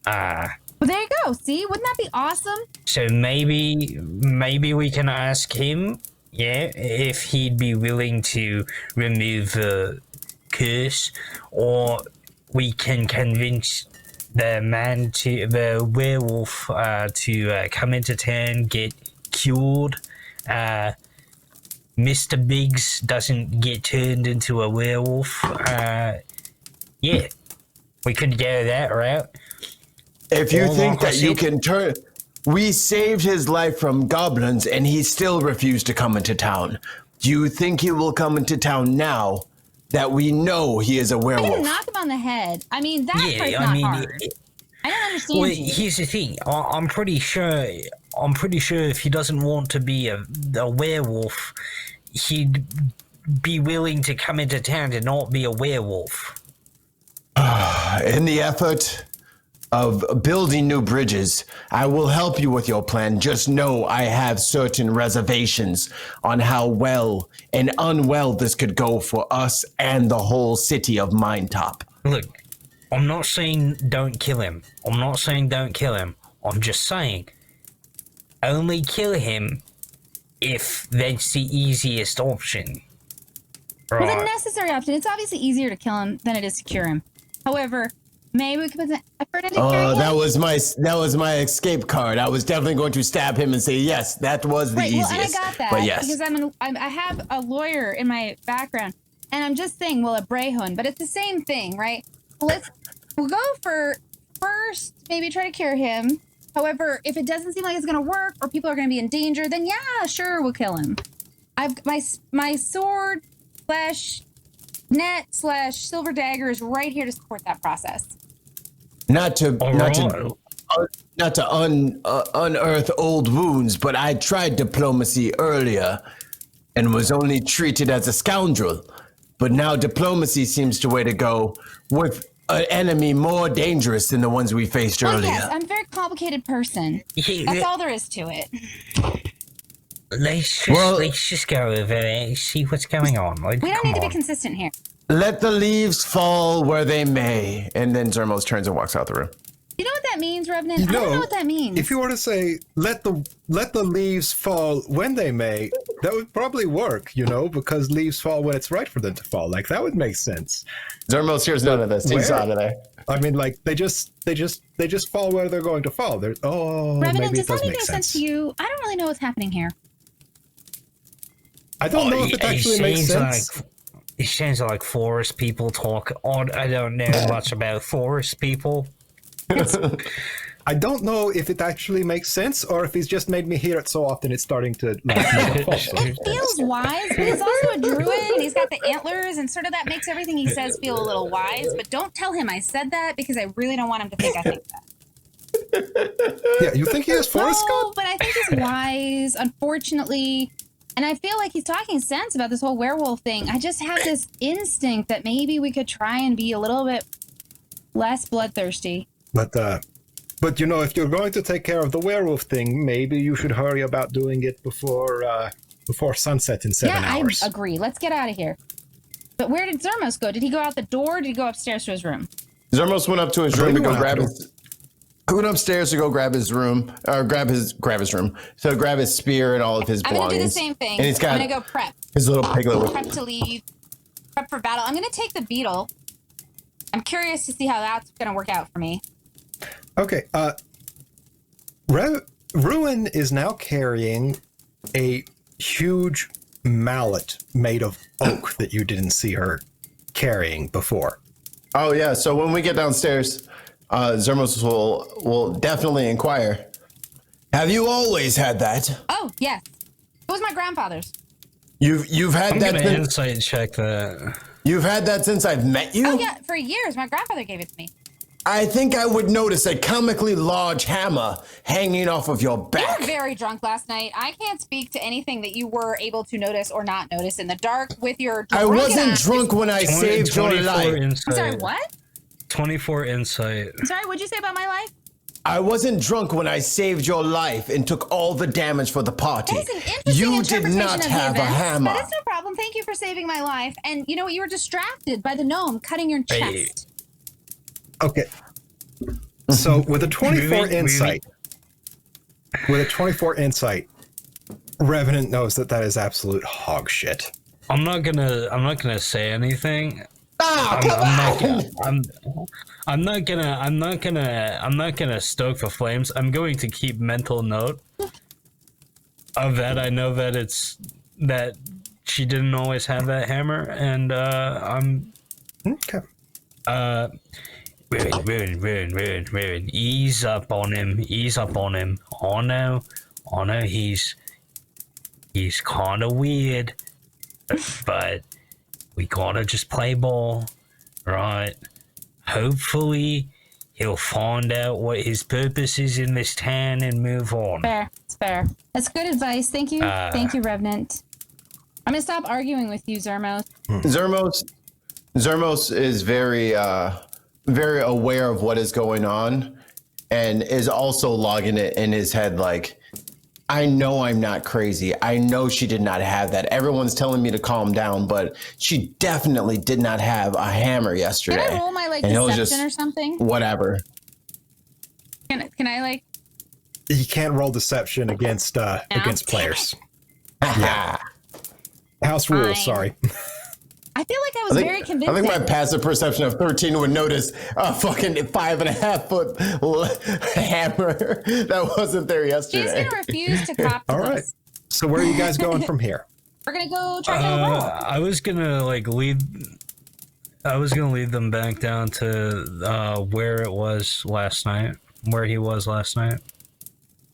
Well, there you go. See, wouldn't that be awesome? So maybe we can ask him, if he'd be willing to remove the curse, or we can convince the werewolf to come into town, get cured. Mr. Biggs doesn't get turned into a werewolf. We could go that route. If you Or think like I that you said- can turn... We saved his life from goblins, and he still refused to come into town. Do you think he will come into town now that we know he is a I can werewolf? knock him on the head. I mean, that part's Yeah, not I mean, hard. I don't understand well, you. here's the thing. I'm pretty sure if he doesn't want to be a werewolf, he'd be willing to come into town to not be a werewolf. In the effort of building new bridges, I will help you with your plan. Just know I have certain reservations on how well and unwell this could go for us and the whole city of Mindtop. Look, I'm not saying don't kill him. I'm just saying only kill him if that's the easiest option. Well, the Right. necessary option. It's obviously easier to kill him than it is to cure him. However, maybe we could put an effort into curing him. That was my escape card. I was definitely going to stab him and say, yes, that was the Right, easiest. well, and I got that But yes. because I have a lawyer in my background, and I'm just saying, well, a Brehon, but it's the same thing, right? We'll go for first, maybe try to cure him. However, if it doesn't seem like it's going to work or people are going to be in danger, then yeah, sure, we'll kill him. I've my sword / net / silver dagger is right here to support that process. Not to Alright. unearth old wounds, but I tried diplomacy earlier and was only treated as a scoundrel. But now diplomacy seems the way to go with an enemy more dangerous than the ones we faced Well, earlier. yes, I'm a very complicated person. That's all there is to it. Let's Well- just go over there and see what's going on. Like, We don't come need to be on. consistent here. Let the leaves fall where they may. And then Zermos turns and walks out the room. You know what that means, Revenant? I don't know what that means. If you were to say let the leaves fall when they may, that would probably work, because leaves fall when it's right for them to fall. Like that would make sense. Zermos hears none of this. He's Where? out of there. I mean, like they just fall where they're going to fall. Revenant, Maybe does it does that make make any sense sense. to you? I don't really know what's happening here. I don't know if it actually makes sense. It sounds like forest people talk. I don't know much about forest people. I don't know if it actually makes sense or if he's just made me hear it so often it's starting to like It feels wise, but he's also a druid and he's got the antlers and sort of that makes everything he says feel a little wise. But don't tell him I said that because I really don't want him to think I think that. Yeah, you think he is Forrest No, Gump? but I think he's wise, unfortunately. And I feel like he's talking sense about this whole werewolf thing. I just have this instinct that maybe we could try and be a little bit less bloodthirsty. But you know, if you're going to take care of the werewolf thing, maybe you should hurry about doing it before sunset in 7 hours. I agree. Let's get out of here. But where did Zermos go? Did he go out the door? Or did he go upstairs to his room? Zermos went up to his room to go grab his. He went upstairs to go grab his room, or grab his room, so grab his spear and all of his belongings. I'm gonna do the same thing. And he's got I'm gonna go prep. his little piglet with Prep to leave. Prep for battle. I'm gonna take the beetle. I'm curious to see how that's gonna work out for me. Okay, Ruin is now carrying a huge mallet made of oak that you didn't see her carrying before. Oh yeah, so when we get downstairs, Zermos will definitely inquire. Have you always had that? Oh yes, it was my grandfather's. You've had I'm that gonna since, insight check that. you've had that since I've met you? Oh yeah, for years. My grandfather gave it to me. I think I would notice a comically large hammer hanging off of your You back. were very drunk last night. I can't speak to anything that you were able to notice or not notice in the dark with your I drunken wasn't ass. drunk when I saved your 24 life. insight. I'm sorry, what? 24 insight. I'm sorry, what'd you say about my life? I wasn't drunk when I saved your life and took all the damage for the party. That is an interesting You did interpretation not of the have a events. hammer. That is no problem. Thank you for saving my life. And you know what? You were distracted by the gnome cutting your chest. Hey. Okay. So with a 24 insight, Revenant knows that is absolute hog shit. I'm not gonna say anything. Ah, I'm not gonna stoke the flames. I'm going to keep mental note of that. I know that she didn't always have that hammer, and I'm Okay. Ruin. Ease up on him. Oh no, he's kind of weird, but we gotta just play ball, right? Hopefully, he'll find out what his purpose is in this town and move on. Fair. It's fair. That's good advice. Thank you. Thank you, Revenant. I'm going to stop arguing with you, Zermos. Zermos is very aware of what is going on and is also logging it in his head like, I know I'm not crazy. I know she did not have that. Everyone's telling me to calm down, but she definitely did not have a hammer yesterday. Can I roll my And he'll deception or something? Whatever. Can I You can't roll deception against players. Yeah. House rules, Fine. sorry. I feel like I was very I convincing. think my passive perception of 13 would notice a fucking 5.5 foot hammer that wasn't there She's yesterday. going to refuse to cop to All right. this. So where are you guys going from here? We're going to go track down the werewolf. I was gonna lead them back down to where he was last night.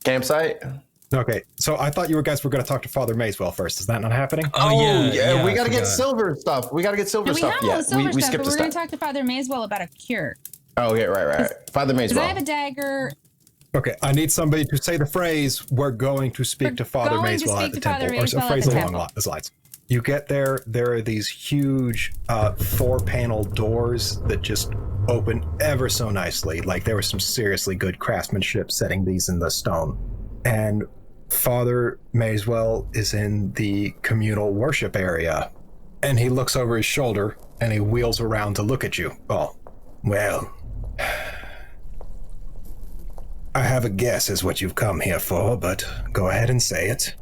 Campsite? Okay, so I thought you guys were going to talk to Father Mayswell first. Is that not happening? Yeah, we I got to get forgot. silver stuff. We got to get silver No, we stuff. have all Yeah, the silver we stuff, skipped but the we're going to stuff. talk to Father Mayswell about a cure. Oh, yeah, right. Father Because I have Mayswell. a dagger. Okay, I need somebody to say the phrase, we're going to speak We're to Father going to Mayswell speak at the to Father temple. Or a Mayswell at phrase the along temple. those lines. You get there are these huge 4-panel doors that just open ever so nicely. Like there was some seriously good craftsmanship setting these in the stone. And Father Mayswell is in the communal worship area. And he looks over his shoulder and he wheels around to look at you. Oh, well, I have a guess as what you've come here for, but go ahead and say it.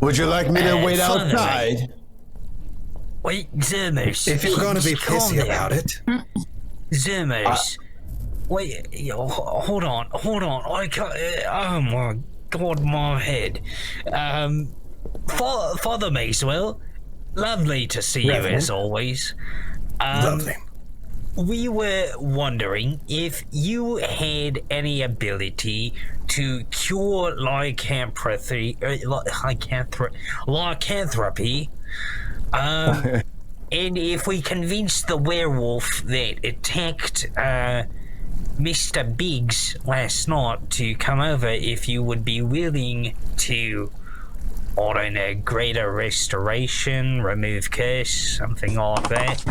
Would you like me to wait Father outside? Wait, Zermos. If you're going to be calm pissy down. about it, Zermos. Wait, hold on. I can't. Oh my god, my head. Father Mayswell, lovely to see you Reverend. as always. lovely. we were wondering if you had any ability to cure lycanthropy, and if we convinced the werewolf that attacked Mr. Biggs last night to come over, if you would be willing to, I don't know, greater restoration, remove curse, something like that.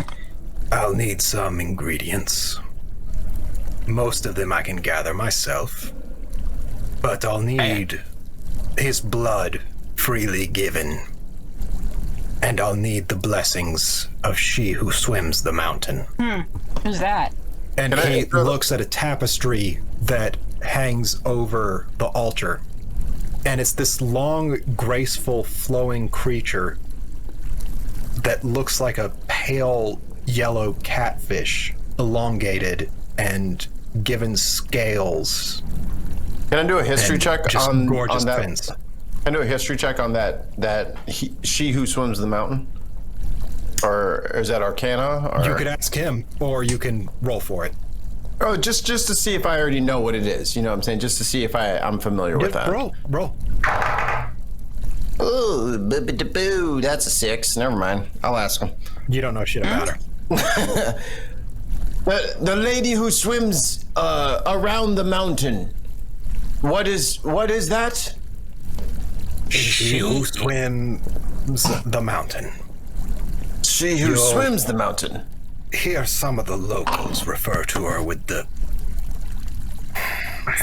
I'll need some ingredients. Most of them I can gather myself. But I'll need his blood freely given. And I'll need the blessings of she who swims the mountain. Who's that? And he looks at a tapestry that hangs over the altar. And it's this long, graceful, flowing creature that looks like a pale yellow catfish, elongated and given scales. Can I do a history check on that? Fins. Can I do a history check on she who swims the mountain? Or is that Arcana? Or? You could ask him, or you can roll for it. Oh, just to see if I already know what it is. You know what I'm saying? Just to see if I'm familiar with that. Roll. Oh, boo, that's a 6. Never mind. I'll ask him. You don't know shit about her. The lady who swims around the mountain. What is that? She who swims the mountain. She who swims the mountain. Here some of the locals refer to her with the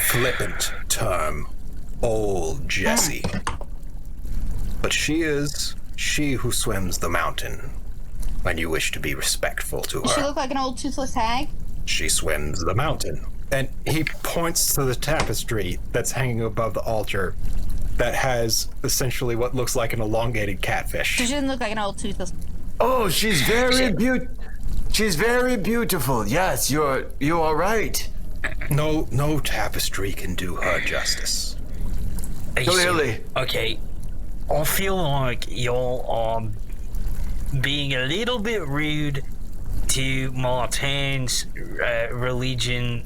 flippant term, Old Jessie. But she is she who swims the mountain, when you wish to be respectful to her. Does she look like an old toothless hag? She swims the mountain. And he points to the tapestry that's hanging above the altar that has essentially what looks like an elongated catfish. She doesn't look like an old toothless. Oh, she's very beautiful. Yes, you are right. No tapestry can do her justice. Clearly. Okay, I feel like y'all are being a little bit rude to Martin's religion.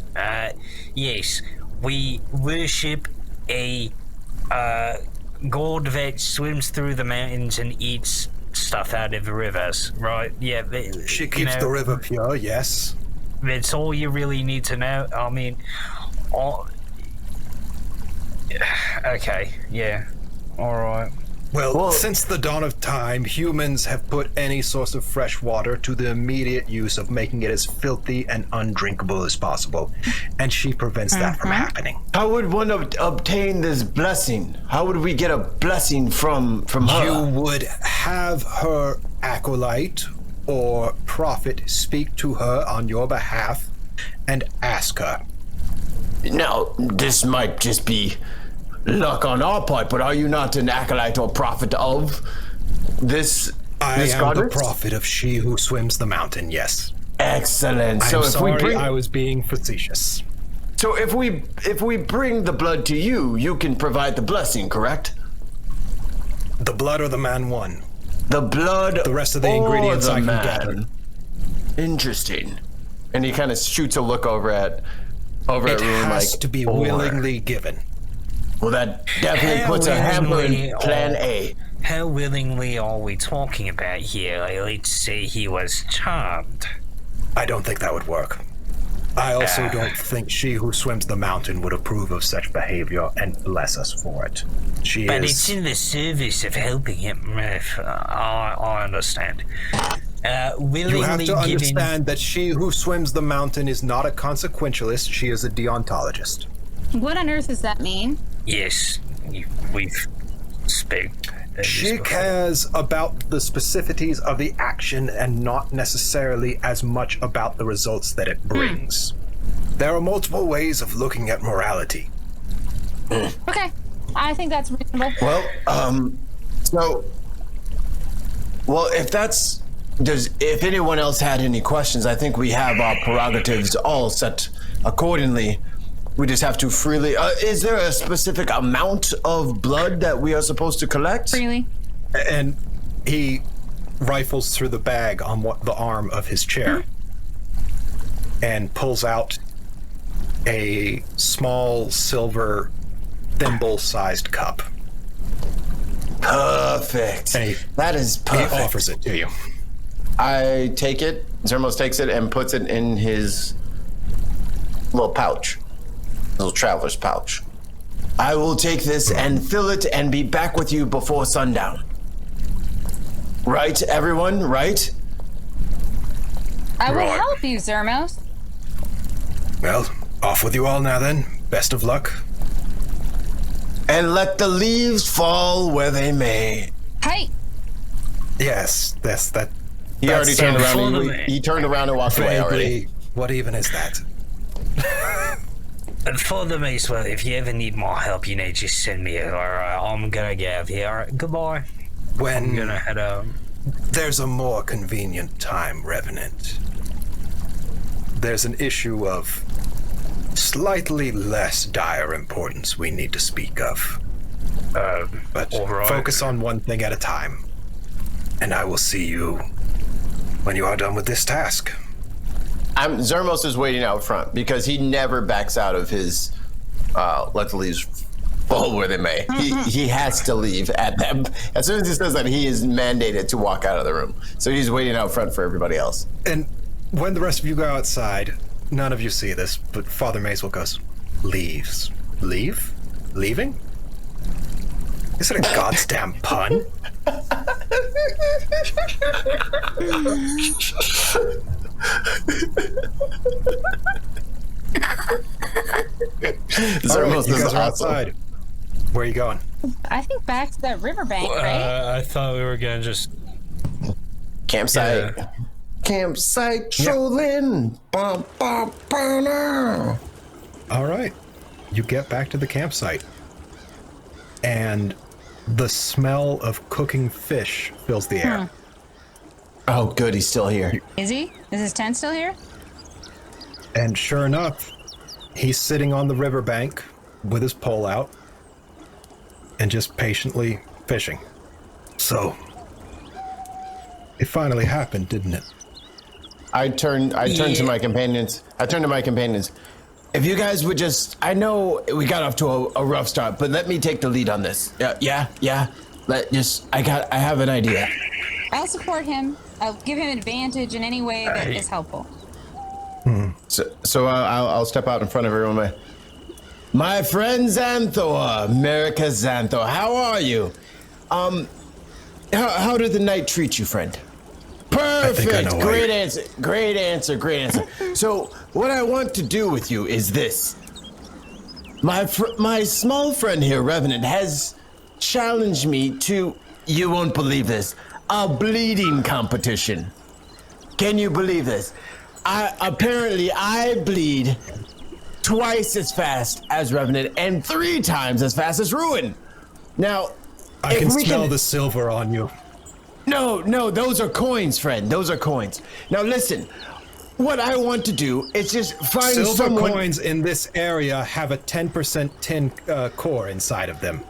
Yes, we worship a god that swims through the mountains and eats stuff out of the rivers, right? Yeah. She keeps the river pure, yes. That's all you really need to know. I mean, okay, yeah, all right. Well, since the dawn of time, humans have put any source of fresh water to the immediate use of making it as filthy and undrinkable as possible, and she prevents that from happening. How would one obtain this blessing? How would we get a blessing from her? You would have her acolyte or prophet speak to her on your behalf and ask her. Now, this might just be luck on our part, but are you not an acolyte or prophet of this I am goddess? the prophet of she who swims the mountain, yes. Excellent. I'm sorry, I was being facetious. So if we bring the blood to you, you can provide the blessing, correct? The blood or the man one. The blood. The rest of the ingredients I can gather. Interesting. And he kind of shoots a look over at Ruin, it has to be willingly given. Well, that definitely puts a hammer in plan A. How willingly are we talking about here? Let's say he was charmed. I don't think that would work. I also don't think she who swims the mountain would approve of such behavior and bless us for it. But it's in the service of helping him. I understand. You have to understand that she who swims the mountain is not a consequentialist, she is a deontologist. What on earth does that mean? Yes, we've spoke. She cares about the specificities of the action and not necessarily as much about the results that it brings. There are multiple ways of looking at morality. Okay, I think that's reasonable. Well, if anyone else had any questions, I think we have our prerogatives all set accordingly. We just have to freely. Is there a specific amount of blood that we are supposed to collect? Freely. And he rifles through the bag on the arm of his chair. and pulls out a small silver thimble-sized cup. Perfect. That is perfect. He offers it to you. I take it. Zermos takes it and puts it in his little pouch, little traveler's pouch. I will take this and fill it and be back with you before sundown. Right, everyone? Right? I will Right. help you, Zermos. Well, off with you all now then. Best of luck. And let the leaves fall where they may. Hey, Yes, that. He already turned around. follow And, me. he turned around and walked away already. Vaguely, what even is that? And follow me, well, if you ever need more help, you know, just send me. Alright, I'm gonna get out of here. Alright, goodbye. I'm When gonna head out. there's a more convenient time, Revenant. There's an issue of slightly less dire importance we need to speak of. But all right. focus on one thing at a time. And I will see you when you are done with this task. Zermos is waiting out front because he never backs out of his let the leaves fall where they may. He has to leave at them. As soon as he says that, he is mandated to walk out of the room. So he's waiting out front for everybody else. And when the rest of you go outside, none of you see this, but Father Mayswell goes, leaves. Leave? Leaving? Is it a goddamn pun? All right, Zermos you is guys are awesome. outside. Where are you going? I think back to that riverbank, right? I thought we were gonna just. Campsite. Yeah. Campsite trolling. Bum, bum, bum. All right. You get back to the campsite. And the smell of cooking fish fills the air. Oh, good. He's still here. Is he? Is his tent still here? And sure enough, he's sitting on the riverbank with his pole out and just patiently fishing. So, it finally happened, didn't it? I turned to my companions. If you guys would just, I know we got off to a rough start, but let me take the lead on this. Yeah. I have an idea. I'll support him. I'll give him advantage in any way that is helpful. So I'll step out in front of everyone. My friend Xanthor, America Xanthor, how are you? How did the night treat you, friend? Perfect. Great answer. So what I want to do with you is this. My small friend here, Revenant, has challenged me to, you won't believe this, a bleeding competition. Can you believe this? Apparently I bleed twice as fast as Revenant and 3 times as fast as Ruin. Now, I can smell the silver on you. No, those are coins, friend. Those are coins. Now listen, what I want to do is just find Silver someone. coins in this area have a 10% tin core inside of them.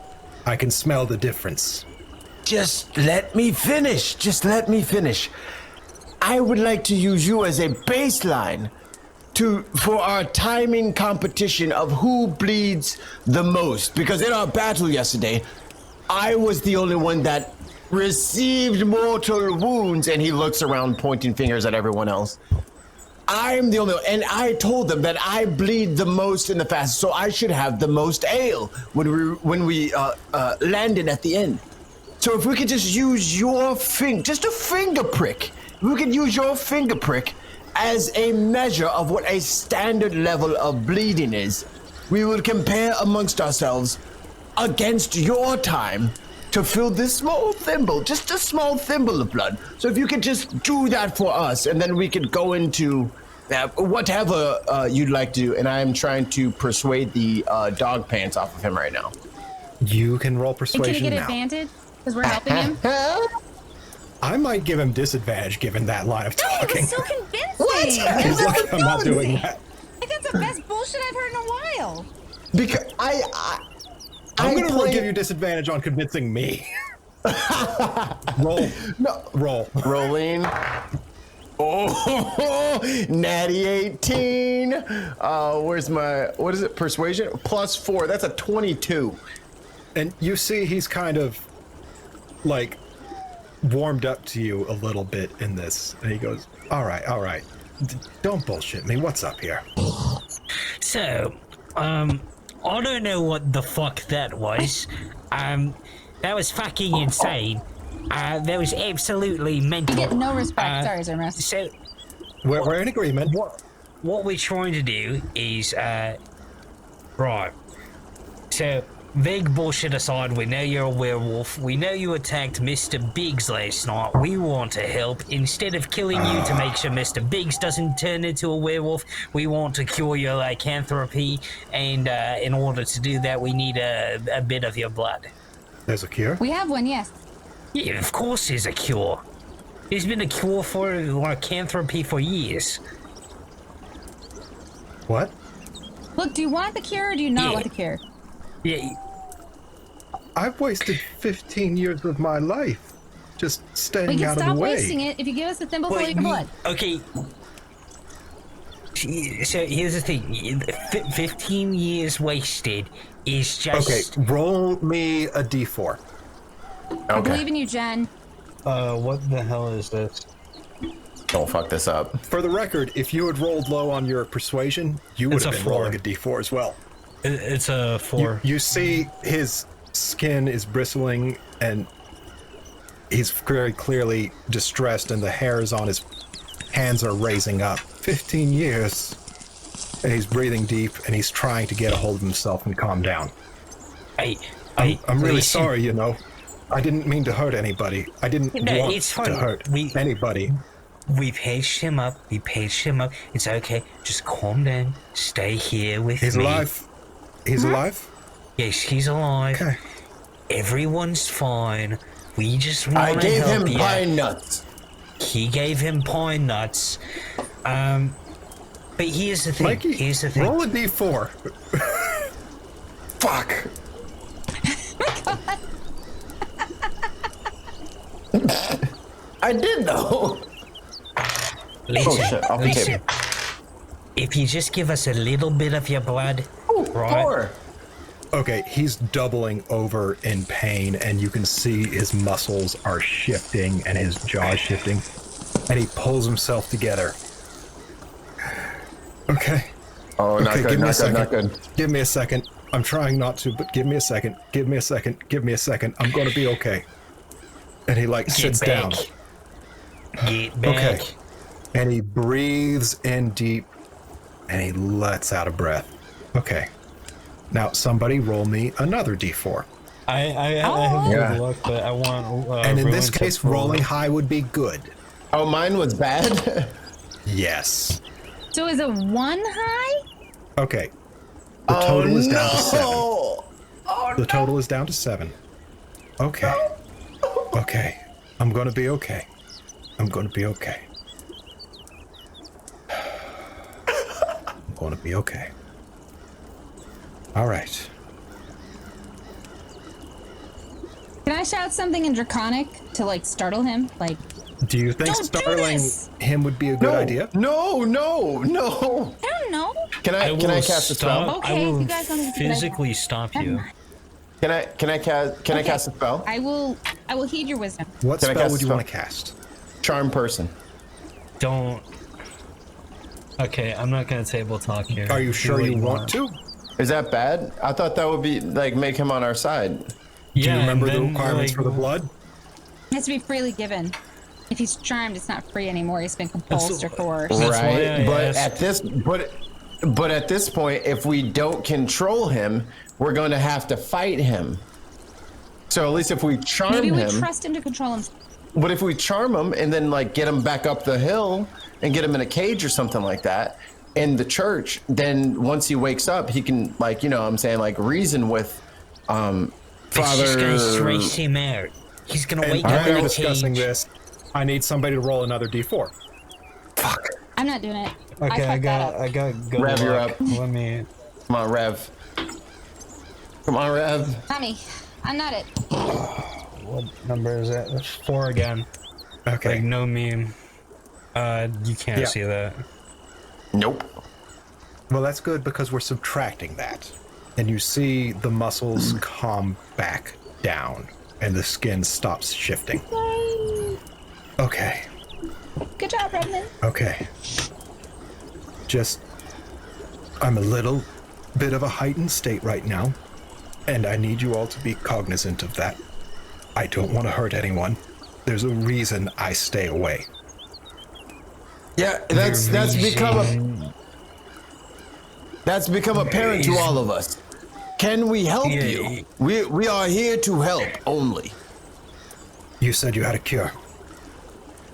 I can smell the difference. Just let me finish. I would like to use you as a baseline for our timing competition of who bleeds the most. Because in our battle yesterday, I was the only one that received mortal wounds, and he looks around pointing fingers at everyone else. I'm the only one, and I told them that I bleed the most and the fastest, so I should have the most ale when we landed at the end. So if we could just use your just a finger prick, we could use your finger prick as a measure of what a standard level of bleeding is. We would compare amongst ourselves against your time to fill this small thimble, just a small thimble of blood. So if you could just do that for us, and then we could go into whatever you'd like to do. And I am trying to persuade the dog pants off of him right now. You can roll And persuasion can he get now. advantage? Because we're helping him? I might give him disadvantage given that line of It talking. was so convincing. He's like, I'm not doing that. Like, that's the best bullshit I've heard in a while. Because I'm gonna give you disadvantage on convincing me. Roll. No. Roll. Rolling. Oh, Natty 18. Where's my, what is it? Persuasion? +4. That's a 22. And you see he's kind of like warmed up to you a little bit in this. And he goes, all right. Don't bullshit me. What's up here? So, I don't know what the fuck that was. That was fucking insane. That was absolutely mental. You get no respect. Sorry, Zermas. So, We're in agreement. what we're trying to do is, right. So, big bullshit aside, we know you're a werewolf. We know you attacked Mr. Biggs last night. We want to help. Instead of killing you to make sure Mr. Biggs doesn't turn into a werewolf, we want to cure your lycanthropy. And in order to do that, we need a bit of your blood. There's a cure? We have one, yes. Yeah, of course there's a cure. There's been a cure for lycanthropy for years. What? Look, do you want the cure or do you not want the cure? Yeah. I've wasted 15 years of my life just We staying can out of stop the way. wasting it if you give us a thimble full of Well, your blood. Okay. So here's the thing. 15 years wasted is just... Okay, roll me a d4. I believe in you, Jen. What the hell is this? Don't fuck this up. For the record, if you had rolled low on your persuasion, you would It's have a been 4. rolling a d4 as well. It's a 4. You see his skin is bristling and he's very clearly distressed and the hairs on his hands are raising up. 15 years. And he's breathing deep and he's trying to get a hold of himself and calm down. I'm really sorry, you know. I didn't mean to hurt anybody. I didn't want it's fine. to hurt anybody. We patched him up. It's okay. Just calm down. Stay here with He's me. alive. He's alive? Yes, he's alive. Okay. Everyone's fine. We just want I to gave help him you. pine nuts. He gave him pine nuts. But here's the thing. Mikey, roll a d4. Fuck. I did though. Listen, Off the table. if you just give us a little bit of your blood, right? 4. Okay, he's doubling over in pain, and you can see his muscles are shifting and his jaw is shifting, and he pulls himself together. Okay. Oh, not Okay, good, give me a not good, second. not good. Give me a second. I'm trying not to, but give me a second. Give me a second. Give me a second. I'm going to be okay. And he like sits down. Get back. Okay. And he breathes in deep and he lets out a breath. Okay. Now somebody roll me another d4. I have Yeah. good luck, but I want. And in this Ruin to case, roll. rolling high would be good. Oh, mine was bad. Yes. So is it 1 high? Okay. The total is down to 7. Oh, The total is down to 7. Okay. Okay. I'm gonna be okay. I'm gonna be okay. I'm gonna be okay. All right. Can I shout something in Draconic to like startle him? Like, Do you think Don't do startling this! him would be a good idea? No. I don't know. Can I will cast a spell? Okay, I will you guys don't need to do that. physically stop you. Can I cast a spell? I will heed your wisdom. What Can I spell cast would you spell? want to cast? Charm person. Don't. Okay, I'm not gonna table talk here. Are you Do sure what you want to? Is that bad? I thought that would be like make him on our side. Do Yeah, you remember and the then, requirements like, for the blood? It has to be freely given. If he's charmed, it's not free anymore. He's been compulsed or coerced. That's why Right, I but asked. at this point, if we don't control him, we're going to have to fight him. So at least if we charm Maybe we him, trust him to control him. but if we charm him and then like get him back up the hill and get him in a cage or something like that in the church, then once he wakes up, he can like, you know what I'm saying, like reason with It's just gonna Father. trace him out. He's gonna And wake while up in we're a discussing cage. this, I need somebody to roll another d4. Fuck. I'm not doing it. Okay, I fucked that up. got good Rev, you're luck. up. Let me. Come on, Rev. Come on, Rev. Not me. I'm not it. What number is it? 4 again. Okay. Like no meme. You can't see that. Nope. Well, that's good because we're subtracting that. And you see the muscles calm back down and the skin stops shifting. Yay. Okay. Good job, Redmond. Okay. I'm a little bit of a heightened state right now, and I need you all to be cognizant of that. I don't want to hurt anyone. There's a reason I stay away. Yeah, that's become apparent to all of us. Can we help you? We are here to help only. You said you had a cure.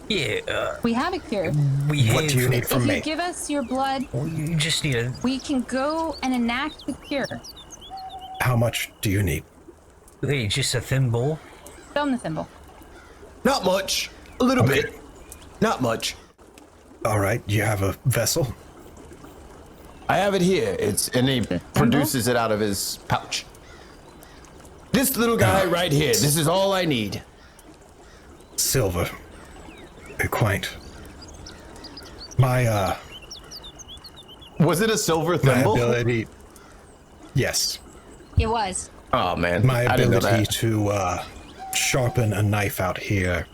Yeah. We have a cure. What do you need from If me? you give us your blood, You just need a. we can go and enact the cure. How much do you need? Wait, just a thimble? Show him the thimble. Not much. A little bit. Not much. All right, you have a vessel? I have it here. And he produces it out of his pouch. This little guy right here. This is all I need. Silver. Quaint. My Was it a silver my thimble? ability. Yes. It was. Oh man, My I didn't know ability that. to sharpen a knife out here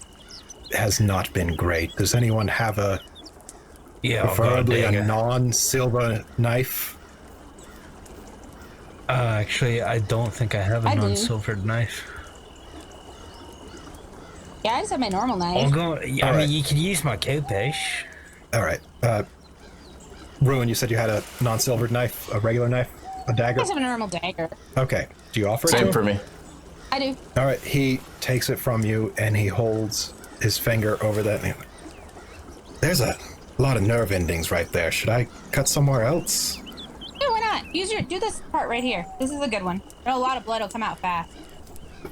has not been great. Does anyone have a Yeah, preferably I'll go a dig non-silver knife? Actually, I don't think I have a I do. non-silvered knife. Yeah, I just have my normal I'll knife. go. I Alright. mean, you can use my kopesh. All right. Ruin, you said you had a non-silvered knife, a regular knife, a I dagger? just have a normal dagger. Okay. Do you offer it to Same him? for me. I do. All right. He takes it from you and he holds his finger over that. There's a lot of nerve endings right there. Should I cut somewhere else? Yeah, why not? Do this part right here. This is a good one. A lot of blood will come out fast.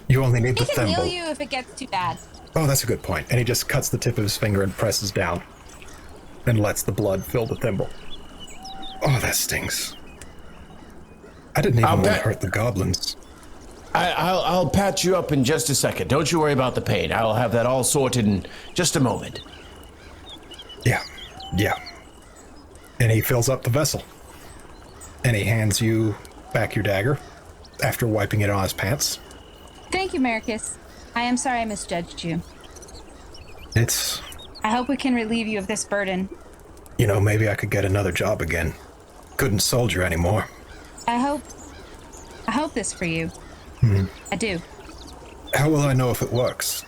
You only need He the can heal thimble. you if it gets too bad. Oh, that's a good point. And he just cuts the tip of his finger and presses down and lets the blood fill the thimble. Oh, that stings. I didn't even I'll want to bet- hurt the goblins. I'll patch you up in just a second. Don't you worry about the pain. I'll have that all sorted in just a moment. Yeah. And he fills up the vessel. And he hands you back your dagger after wiping it on his pants. Thank you, Marcus. I am sorry I misjudged you. It's, I hope we can relieve you of this burden. maybe I could get another job again. Couldn't soldier anymore. I hope this for you. I do. How will I know if it works?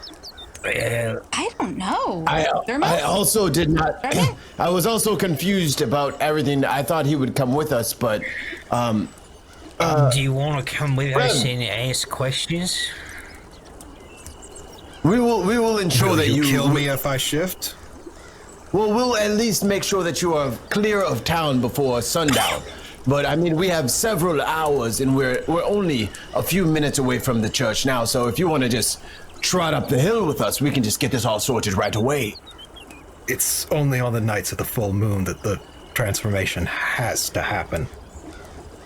I don't know. I Thermos? also did not. Okay. I was also confused about everything. I thought he would come with us, but Do you want to come with us Fred. and ask questions? we will ensure Will that you kill me if I shift? Well, we'll at least make sure that you are clear of town before sundown. But I mean, we have several hours, and we're only a few minutes away from the church now. So if you want to just trot up the hill with us, we can just get this all sorted right away. It's only on the nights of the full moon that the transformation has to happen.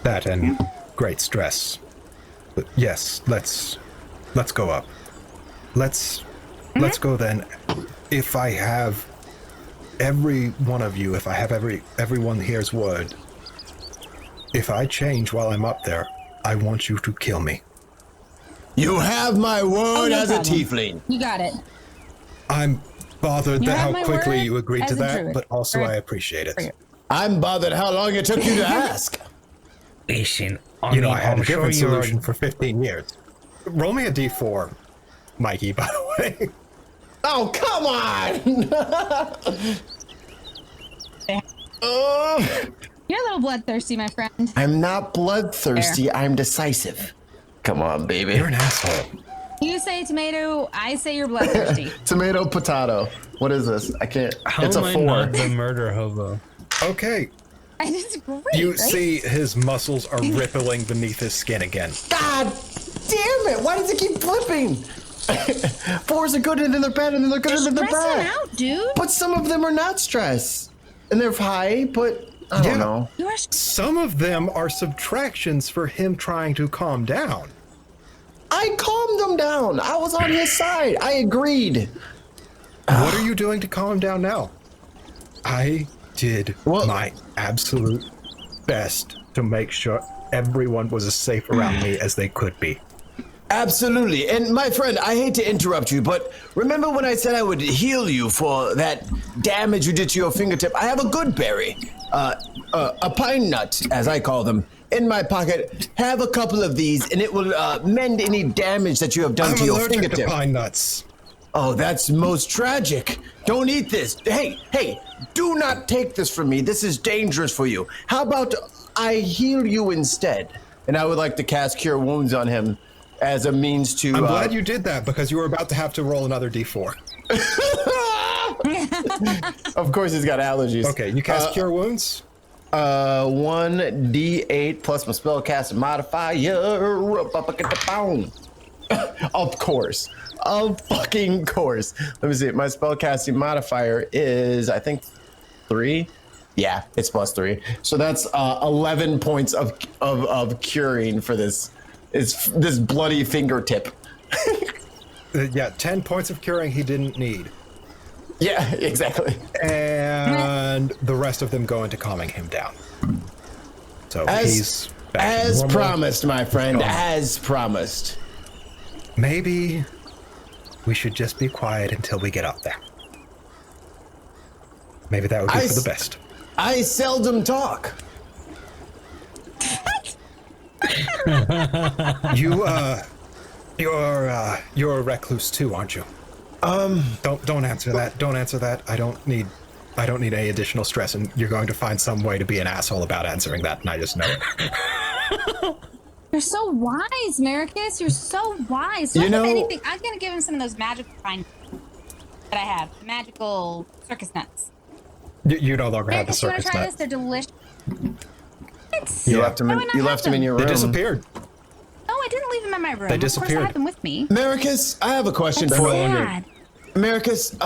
That and great stress. But yes, let's go up. Let's go then. If I have every one of you, if I have everyone here's word, if I change while I'm up there, I want you to kill me. You have my word no as a problem. tiefling. You got it. I'm bothered You that have how my quickly word you agreed as to a that, druid. but also Or- I appreciate it. I'm bothered how long it took you to ask. Listen, I had I'm a sure different you're. solution for 15 years. Roll me a d4, Mikey, by the way. Oh, come on! You're a little bloodthirsty, my friend. I'm not bloodthirsty. I'm decisive. Come on, baby. You're an asshole. You say tomato, I say you're bloodthirsty. Tomato, potato. What is this? I can't. How It's am a I 4. not the murder hobo? Okay, And it's great, you right? see his muscles are rippling beneath his skin again. God damn it! Why does it keep flipping? 4s are good and then they're bad and then they're good and then they're Stress him bad. out, dude. But some of them are not stress. And they're high, but I don't Yeah. know. You are Some of them are subtractions for him trying to calm down. I calmed them down. I was on his side. I agreed. What are you doing to calm him down now? I did my absolute best to make sure everyone was as safe around me as they could be. Absolutely. And my friend, I hate to interrupt you, but remember when I said I would heal you for that damage you did to your fingertip? I have a good berry, a pine nut, as I call them, in my pocket. Have a couple of these, and it will mend any damage that you have done to your fingertip. I'm allergic to pine nuts. Oh, that's most tragic. Don't eat this. Hey, do not take this from me. This is dangerous for you. How about I heal you instead? And I would like to cast Cure Wounds on him as a means to... I'm glad you did that, because you were about to have to roll another d4. Of course he's got allergies. Okay, you cast Cure Wounds? 1d8 plus my spellcasting modifier. Of course. Of fucking course. Let me see. My spellcasting modifier is, I think, 3. Yeah, it's +3. So that's 11 points of curing for this bloody fingertip. Yeah, 10 points of curing he didn't need. Yeah, exactly. And the rest of them go into calming him down. So he's back as normal. promised, my friend, as promised. Maybe we should just be quiet until we get up there. Maybe that would be for the best. I seldom talk. You're a recluse too, aren't you? Don't answer that. Don't answer that. I don't need any additional stress, and you're going to find some way to be an asshole about answering that, and I just know it. You're so wise, Maricus. You're so wise. So if anything, I'm gonna give him some of those magical pine that I have. Magical circus nuts. You no longer have the circus nuts. You nuts. They're delicious. You left them in your room. They disappeared. No, I didn't leave them in my room. They disappeared. Of course I had them with me. Maricus, I have a question for you. Maricus,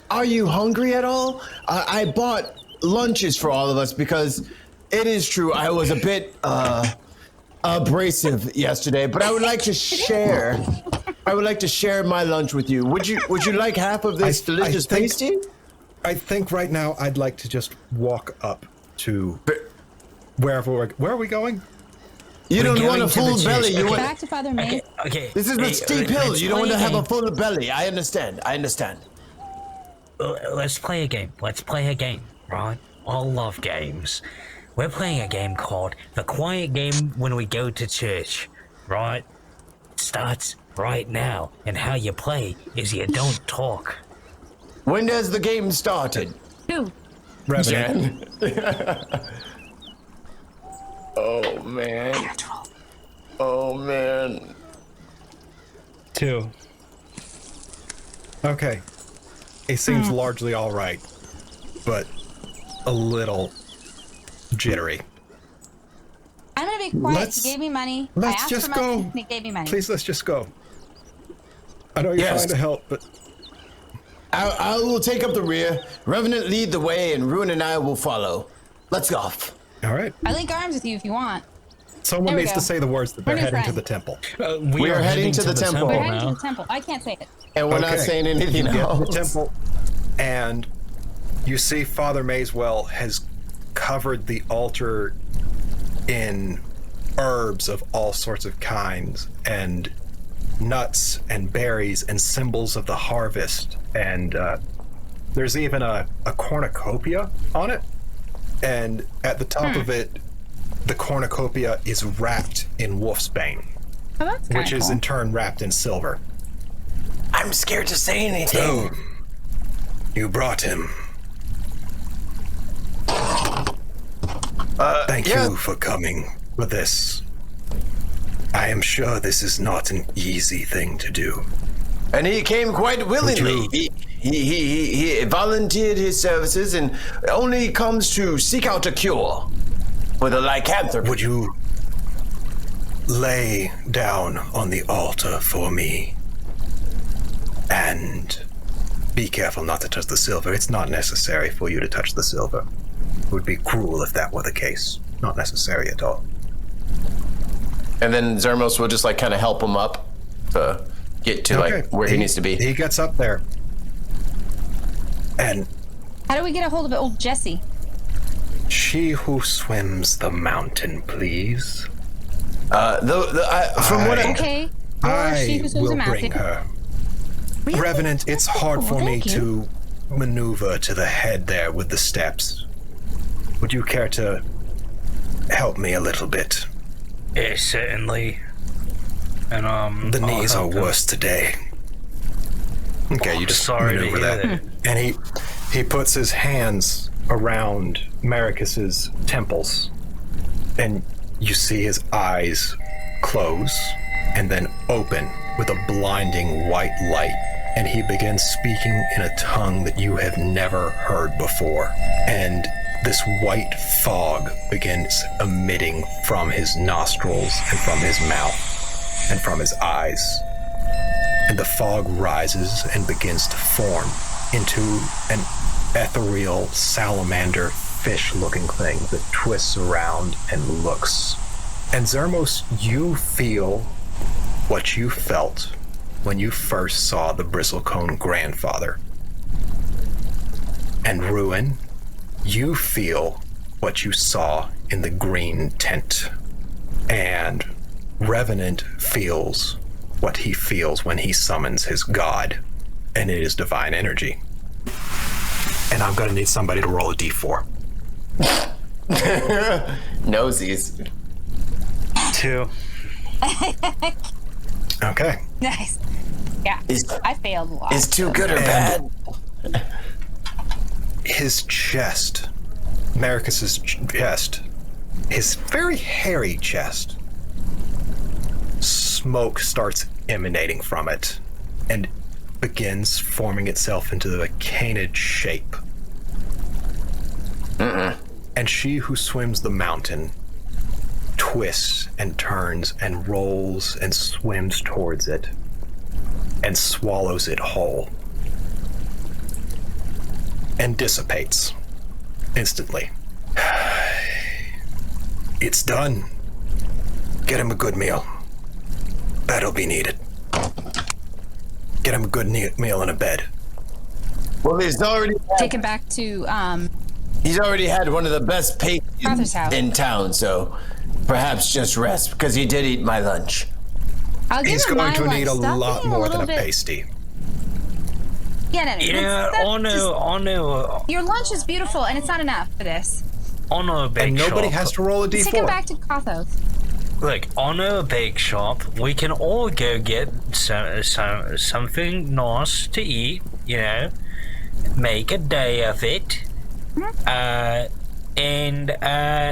are you hungry at all? I bought lunches for all of us because it is true I was a bit abrasive yesterday, but I would like to share. I would like to share my lunch with you. Would you like half of this delicious pasty? I think right now I'd like to just walk up to where are we going? You don't want a full belly. You want back to Father May. Okay. This is the steep hill. You don't want to have a full belly. I understand. Let's play a game. Right? I love games. We're playing a game called The Quiet Game When We Go to Church. Right? It starts right now, and how you play is you don't talk. When has the game started? Revenant. Oh man. 2. Okay. It seems largely all right, but a little jittery. I'm gonna be quiet. He gave me money. Let's just go. Money, he gave me money. Please, let's just go. I know you're trying to help, but I will take up the rear. Revenant lead the way, and Ruin and I will follow. Let's go. All right. I link arms with you if you want. Someone needs to say the words that they're heading to the temple. We are heading to the temple. We're heading to the temple. I can't say it. And we're not saying anything else. The temple, and you see Father Mayswell has covered the altar in herbs of all sorts of kinds, and nuts and berries and symbols of the harvest, and there's even a cornucopia on it, and at the top of it, the cornucopia is wrapped in wolfsbane, which is in turn wrapped in silver. I'm scared to say anything. So, you brought him. Thank you for coming for this. I am sure this is not an easy thing to do. And he came quite willingly. He volunteered his services and only comes to seek out a cure for the lycanthropy. Would you lay down on the altar for me? And be careful not to touch the silver. It's not necessary for you to touch the silver. It would be cruel if that were the case. Not necessary at all. And then Zermos will just kind of help him up to get to where he needs to be. He gets up there. And How do we get a hold of old Jesse? She who swims the mountain, please. From what Okay. Or she I who swims will a mountain. bring her. Really? Revenant, it's hard Oh, for me thank you. to maneuver to the head there with the steps. Would you care to help me a little bit? Yeah, certainly. And The I'll knees are help him. worse today. Okay, you just Sorry to maneuver hear that. And he puts his hands around Maricus's temples, and you see his eyes close and then open with a blinding white light, and he begins speaking in a tongue that you have never heard before. And this white fog begins emitting from his nostrils and from his mouth and from his eyes. And the fog rises and begins to form into an ethereal salamander fish-looking thing that twists around and looks. And Zermos, you feel what you felt when you first saw the bristlecone grandfather. And Ruin, you feel what you saw in the green tent. And Revenant feels what he feels when he summons his god, and it is divine energy. And I'm gonna need somebody to roll a d4. Nosies. 2. Okay. Nice. Yeah. Is I failed a lot. is too good or bad? His chest, Maricus's chest, his very hairy chest, smoke starts emanating from it and begins forming itself into a canid shape. And she who swims the mountain twists and turns and rolls and swims towards it and swallows it whole and dissipates instantly. It's done. Get him a good meal. That'll be needed. Get him a good meal and a bed. Well, Take him back to he's already had one of the best pastries Arthur's house. in town, so perhaps just rest because he did eat my lunch. I'll give He's him going my to lunch. need a Stop lot being more little than a bit- pasty. Yeah, no, Yeah, your lunch is beautiful, and it's not enough for this. on a bake And nobody shop. has to roll a Let's take him d4. back to Kothos. Look, on a bake shop, we can all go get something nice to eat, you know, make a day of it.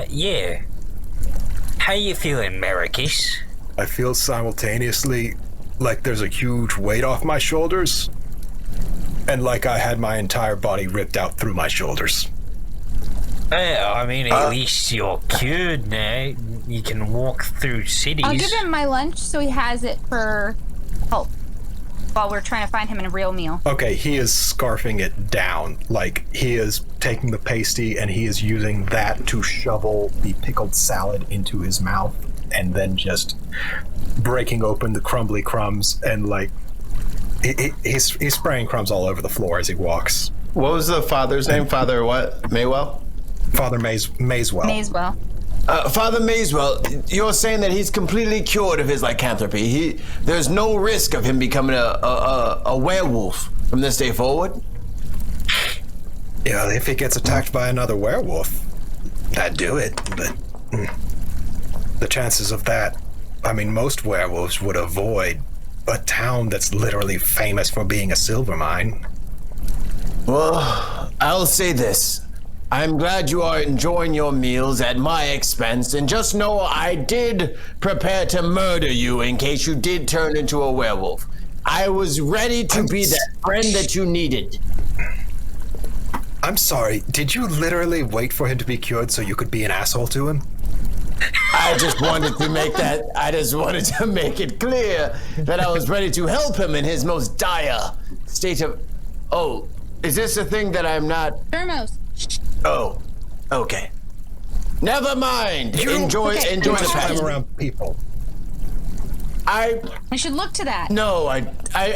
Yeah. How you feeling, Maricus? I feel simultaneously like there's a huge weight off my shoulders, and like I had my entire body ripped out through my shoulders. Well, I mean, at least you're cured now. You can walk through cities. I'll give him my lunch so he has it for help while we're trying to find him a real meal. Okay, he is scarfing it down. Like, he is taking the pasty and he is using that to shovel the pickled salad into his mouth and then just breaking open the crumbly crumbs and, like, he's spraying crumbs all over the floor as he walks. What was the father's name? Father what? Maywell? Father Mayswell. May as well. Father Mayswell, you're saying that he's completely cured of his lycanthropy. There's no risk of him becoming a werewolf from this day forward? Yeah, if he gets attacked by another werewolf, I'd do it, but the chances of that, I mean, most werewolves would avoid a town that's literally famous for being a silver mine. Well, I'll say this. I'm glad you are enjoying your meals at my expense, and just know I did prepare to murder you in case you did turn into a werewolf. I was ready to be that friend that you needed. I'm sorry, did you literally wait for him to be cured so you could be an asshole to him? I just wanted to make it clear that I was ready to help him in his most dire state of... Oh, is this a thing that I'm not... Thermos. Oh, okay. Never mind. Enjoy okay. the Time past. around people. We should look to that. No,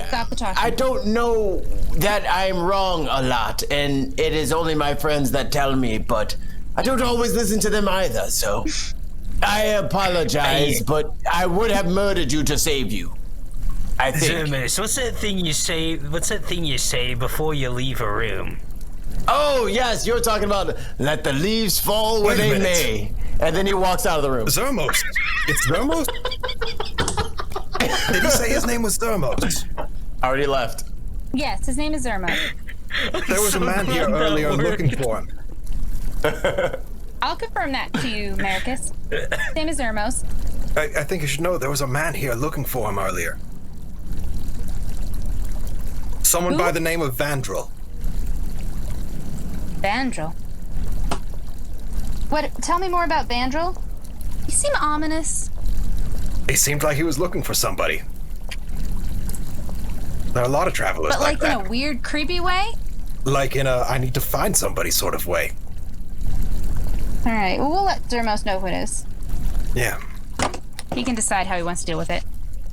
Stop the talking. I don't know that I'm wrong a lot, and it is only my friends that tell me, but I don't always listen to them either, so I apologize, but I would have murdered you to save you. I think. Zermos, what's that thing you say? What's that thing you say before you leave a room? Oh, yes, you're talking about let the leaves fall where they may. And then he walks out of the room. Zermos. It's Zermos? Did he say his name was Zermos? Already left. Yes, his name is Zermo. There was a man here earlier looking for him. I'll confirm that to you, Marcus. His name is Zermos. I think you should know there was a man here looking for him earlier. Someone Who? by the name of Vandrel. Vandrel. What? Tell me more about Vandrel. You seem ominous. He seemed like he was looking for somebody. There are a lot of travelers But like that. in a weird, creepy way? Like in a I need to find somebody sort of way. All right, well, we'll let Zermos know who it is. Yeah. He can decide how he wants to deal with it.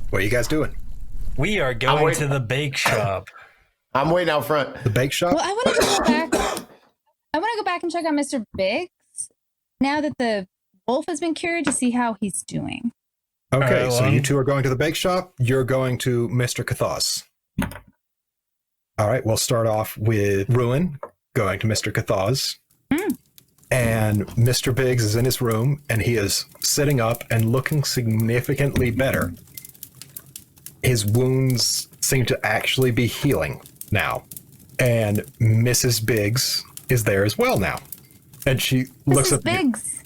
What are you guys doing? We are going to the bake shop. I'm waiting out front. The bake shop? Well, I want to go back. I want to go back and check on Mr. Biggs now that the wolf has been cured to see how he's doing. Okay, so you two are going to the bake shop. You're going to Mr. Cathos. All right, we'll start off with Ruin going to Mr. Cathos. And Mr. Biggs is in his room, and he is sitting up and looking significantly better. His wounds seem to actually be healing now. And Mrs. Biggs is there as well now. And she looks Mrs. at Biggs.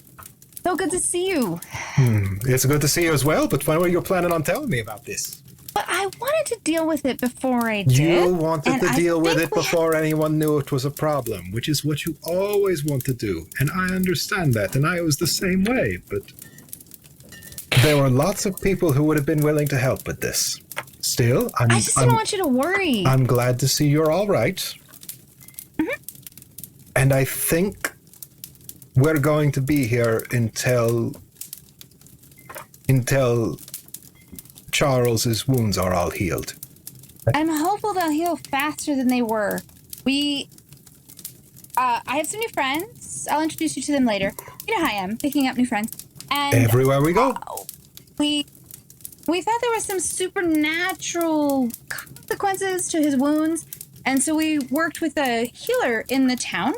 So good to see you. It's good to see you as well, but when were you planning on telling me about this? But I wanted to deal with it before I did. You wanted and to I deal with think it before anyone knew it was a problem, which is what you always want to do. And I understand that, and I was the same way, but there were lots of people who would have been willing to help with this. Still, I just didn't want you to worry. I'm glad to see you're all right. Mm-hmm. And I think we're going to be here until Charles's wounds are all healed. I'm hopeful they'll heal faster than they were. I have some new friends. I'll introduce you to them later. You know how I am, picking up new friends. And Everywhere we go. we thought there was some supernatural consequences to his wounds, and so we worked with a healer in the town,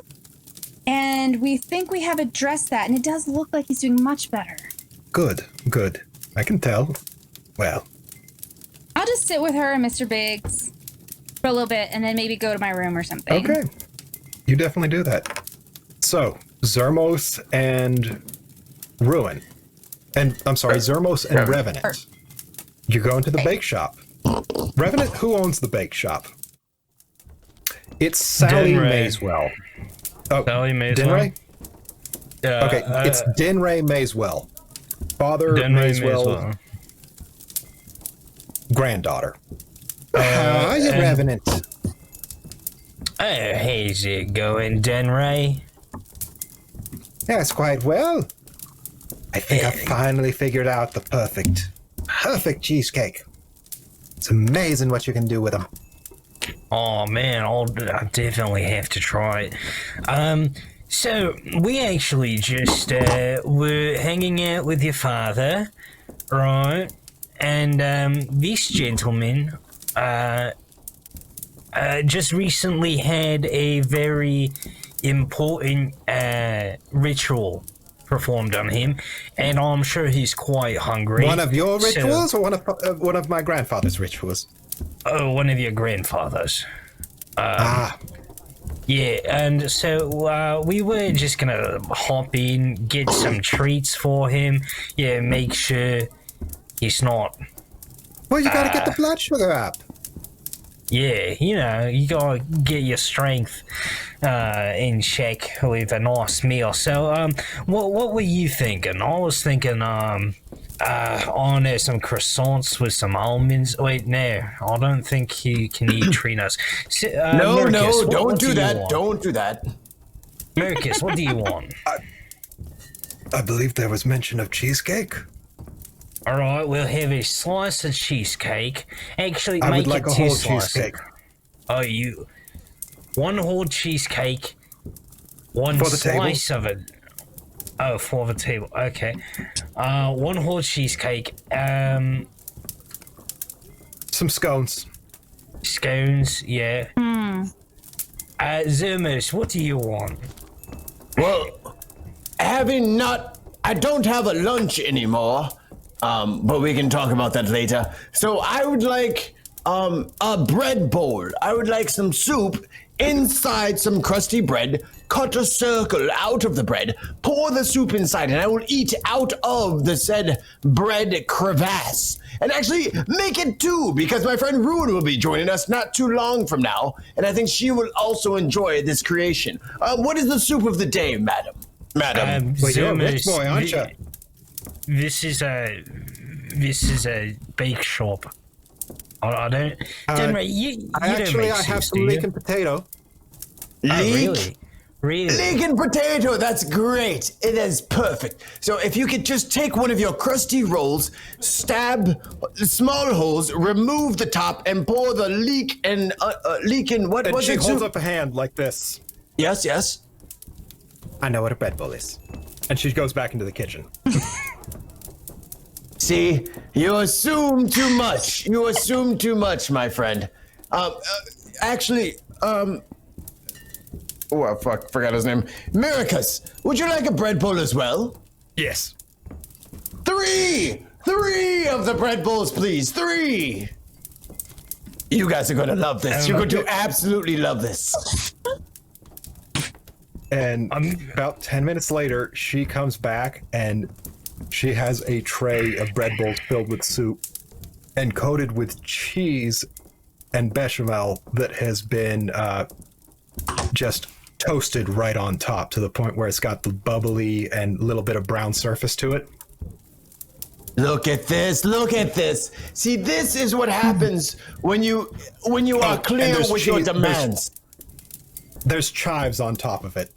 and we think we have addressed that, and it does look like he's doing much better. Good. I can tell. Well, I'll just sit with her and Mr. Biggs for a little bit, and then maybe go to my room or something. okay. You definitely do that. So, Zermos and Ruin. And, I'm sorry, Zermos and Revenant. You're going to the bake shop. Revenant, who owns the bake shop? It's Sally Denray. Mayswell. Oh, Sally Mayswell? Denray? Yeah. Okay, it's Denray Mayswell. Father Mayswell, granddaughter. How are you, Revenant? How's it going, Denray? Yes, quite well. I think I finally figured out the perfect cheesecake. It's amazing what you can do with them. Oh man, I'll definitely have to try it. So we actually just were hanging out with your father, right? And this gentleman just recently had a very important ritual performed on him, and I'm sure he's quite hungry. One of your rituals, or one of my grandfather's rituals? Oh, one of your grandfathers. Yeah, and so we were just gonna hop in, get some treats for him. Yeah, make sure he's not. Well, you gotta get the blood sugar up. Yeah, you gotta get your strength in check with a nice meal. So, what were you thinking? I was thinking, there's some croissants with some almonds. Wait, no, I don't think you can eat Trinas. So, No, Marcus, don't do that. want? Don't do that. Marcus, what do you want? I believe there was mention of cheesecake. All right, we'll have a slice of cheesecake. Actually, I make would like it a two whole slices. cheesecake. Oh, you... One whole cheesecake, one For the slice of it. Oh, for the table. Okay. One whole cheesecake. Some scones. Scones, yeah. Zermos, what do you want? Well, I don't have a lunch anymore, but we can talk about that later. So I would like a bread bowl. I would like some soup inside some crusty bread. Cut a circle out of the bread, pour the soup inside, and I will eat out of the said bread crevasse. And actually, make it two, because my friend Ruin will be joining us not too long from now, and I think she will also enjoy this creation. What is the soup of the day, madam? Madam. Wait, you're a rich Zermos, boy, aren't you? This is a bake shop. I don't. You don't I have some do leek you? and potato. Leek? Really? Leek and potato, that's great. It is perfect. So if you could just take one of your crusty rolls, stab small holes, remove the top, and pour the leek and what And was she it? holds up a hand like this. Yes, yes. I know what a bread bowl is. And she goes back into the kitchen. See, you assume too much. You assume too much, my friend. Actually, oh, I forgot his name. Miracus, would you like a bread bowl as well? Yes. Three of the bread bowls, please. 3. You guys are going to love this. You're going to absolutely love this. And about 10 minutes later, she comes back and she has a tray of bread bowls filled with soup and coated with cheese and bechamel that has been just toasted right on top to the point where it's got the bubbly and little bit of brown surface to it. Look at this. Look at this. See, this is what happens when you are clear with your demands. There's chives on top of it.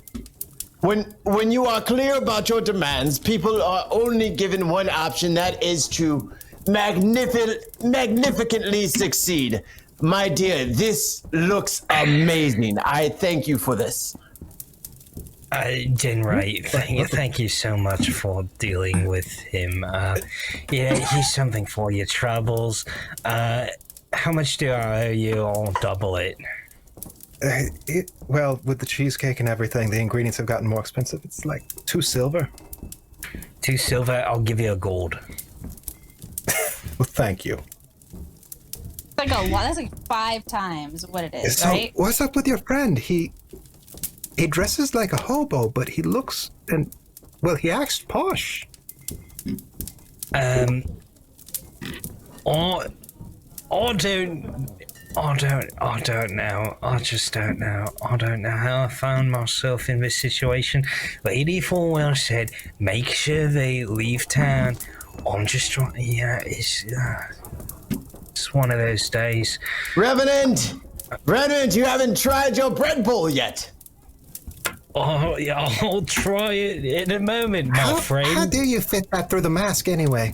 When you are clear about your demands, people are only given one option, that is to magnificently succeed. My dear, this looks amazing. I thank you for this. Dinray, thank you so much for dealing with him. Yeah, he's something for your troubles. How much do I owe you? I'll double it. Well, with the cheesecake and everything, the ingredients have gotten more expensive. It's like 2 silver. 2 silver, I'll give you a gold. Well, thank you. Like a lot. That's like 5 times what it is, So, right? what's up with your friend? He dresses like a hobo, but he looks he acts posh. I don't know. I just don't know. I don't know how I found myself in this situation. Lady Falwell said, make sure they leave town. I'm just trying, it's one of those days. Revenant, you haven't tried your bread bowl yet. Oh, yeah, I'll try it in a moment, my friend. How do you fit that through the mask anyway?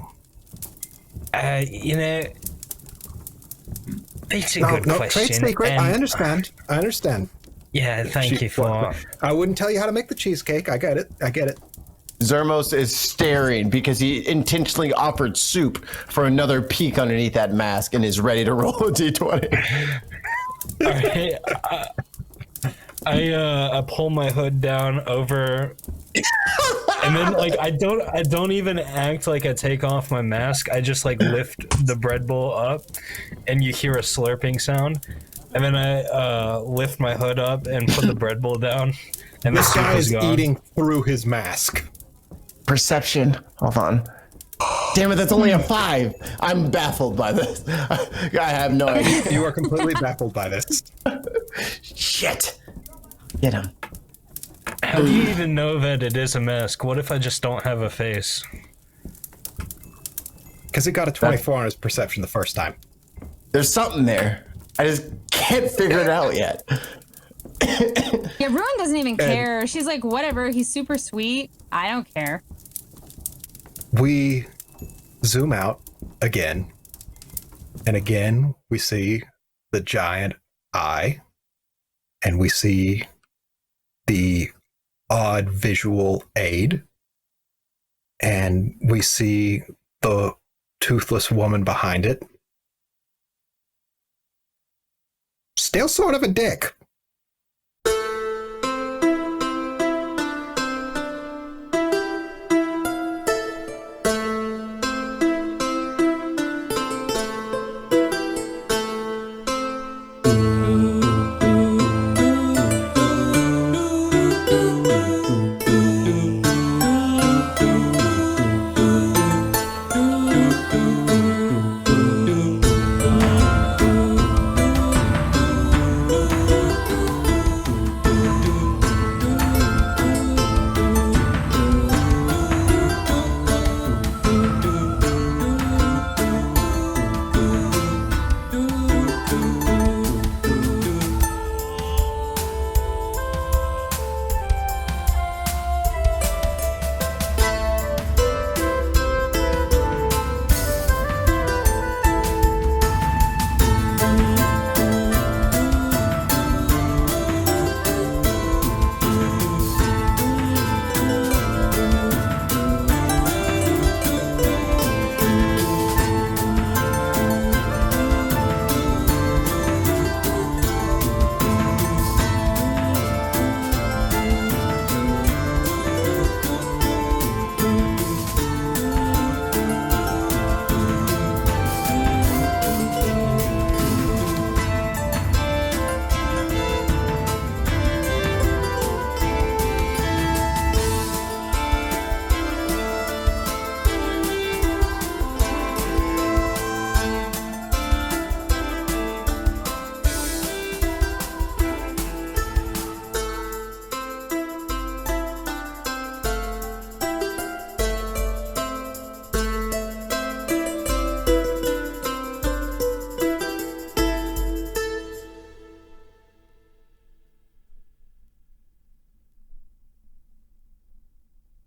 It's a good question. Trade secret. I understand. Yeah, thank you for... I wouldn't tell you how to make the cheesecake. I get it. Zermos is staring because he intentionally offered soup for another peek underneath that mask and is ready to roll a d20. I pull my hood down over, and then I don't even act like I take off my mask. I just lift the bread bowl up, and you hear a slurping sound, and then I lift my hood up and put the bread bowl down, and This guy is gone. eating through his mask. Perception. Hold on. Damn it, that's only a 5. I'm baffled by this. I have no idea. You are completely baffled by this. Shit. Get him. How do you even know that it is a mask? What if I just don't have a face? Because he got a 24 on his perception the first time. There's something there. I just can't figure it out yet. Yeah, Ruin doesn't even care. She's like, whatever, he's super sweet. I don't care. We zoom out again, and again we see the giant eye, and we see the odd visual aid, and we see the toothless woman behind it. Still sort of a dick.